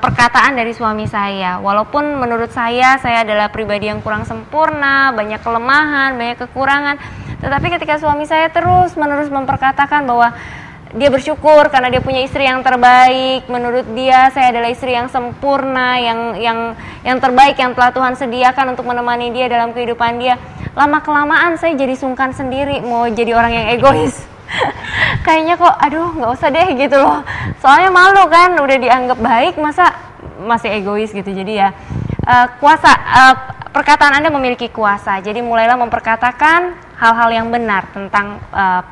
perkataan dari suami saya. Walaupun menurut saya adalah pribadi yang kurang sempurna, banyak kelemahan, banyak kekurangan. Tetapi ketika suami saya terus-menerus memperkatakan bahwa dia bersyukur karena dia punya istri yang terbaik. Menurut dia saya adalah istri yang sempurna, yang terbaik yang telah Tuhan sediakan untuk menemani dia dalam kehidupan dia. Lama kelamaan saya jadi sungkan sendiri mau jadi orang yang egois. Kayaknya kok nggak usah deh gitu loh. Soalnya malu kan, udah dianggap baik masa masih egois gitu. Jadi ya perkataan Anda memiliki kuasa. Jadi mulailah memperkatakan hal-hal yang benar tentang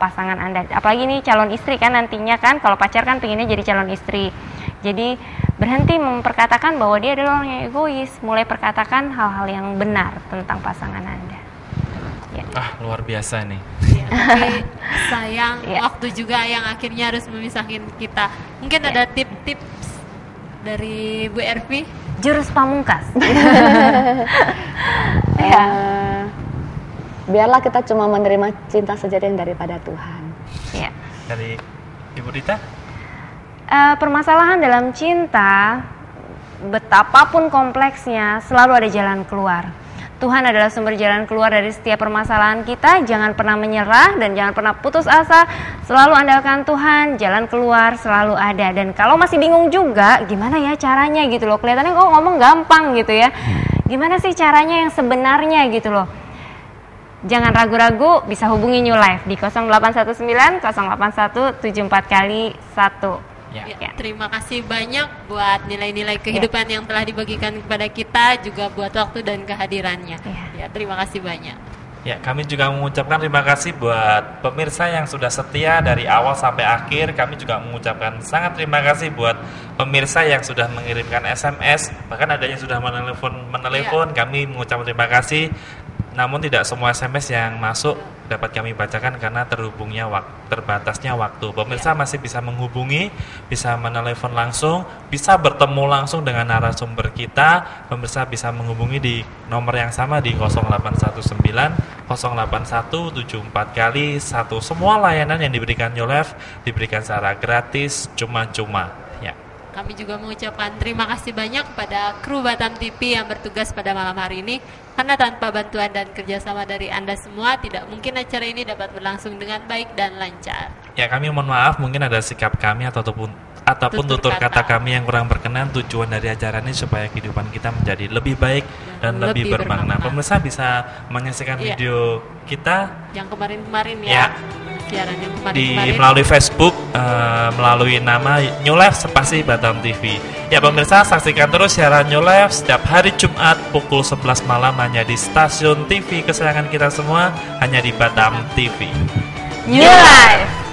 pasangan Anda. Apalagi ini calon istri kan nantinya kan, kalau pacar kan pengennya jadi calon istri. Jadi berhenti memperkatakan bahwa dia adalah orang yang egois. Mulai perkatakan hal-hal yang benar tentang pasangan Anda. Ya. Luar biasa nih. Tapi sayang waktu juga yang akhirnya harus memisahkan kita. Mungkin ada tips-tips dari Bu Ervi? Jurus pamungkas. Biarlah kita cuma menerima cinta sejati yang daripada Tuhan. Ya. Dari Ibu Dita? Permasalahan dalam cinta, betapapun kompleksnya, selalu ada jalan keluar. Tuhan adalah sumber jalan keluar dari setiap permasalahan kita. Jangan pernah menyerah dan jangan pernah putus asa. Selalu andalkan Tuhan, jalan keluar selalu ada. Dan kalau masih bingung juga, gimana ya caranya gitu loh. Kelihatannya kok ngomong gampang gitu ya. Gimana sih caranya yang sebenarnya gitu loh. Jangan ragu-ragu, bisa hubungi New Life di 0819 081 74 kali 1. Terima kasih banyak buat nilai-nilai kehidupan yang telah dibagikan kepada kita, juga buat waktu dan kehadirannya. Terima kasih banyak. Ya, kami juga mengucapkan terima kasih buat pemirsa yang sudah setia dari awal sampai akhir. Kami juga mengucapkan sangat terima kasih buat pemirsa yang sudah mengirimkan SMS, bahkan ada yang sudah menelepon. Kami mengucapkan terima kasih. Namun tidak semua SMS yang masuk dapat kami bacakan karena terbatasnya waktu. Pemirsa masih bisa menghubungi, bisa menelepon langsung, bisa bertemu langsung dengan narasumber kita. Pemirsa bisa menghubungi di nomor yang sama di 0819 08174 kali 1. Semua layanan yang diberikan Nyolef diberikan secara gratis, cuma-cuma. Ya. Kami juga mengucapkan terima kasih banyak kepada kru Batam TV yang bertugas pada malam hari ini. Karena tanpa bantuan dan kerjasama dari Anda semua, tidak mungkin acara ini dapat berlangsung dengan baik dan lancar. Ya, kami mohon maaf, mungkin ada sikap kami ataupun tutur kata kami yang kurang berkenan. Tujuan dari acara ini supaya kehidupan kita menjadi lebih baik dan lebih bermakna. Pemirsa bisa menyaksikan video kita yang kemarin-kemarin ya. Siaran yang kemarin-kemarin melalui Facebook melalui nama Nyolef Spasi Batam TV. Ya pemirsa, saksikan terus siaran Nyolef setiap hari Jumat pukul 11 malam hanya di stasiun TV kesayangan kita semua, hanya di Batam TV. New Life.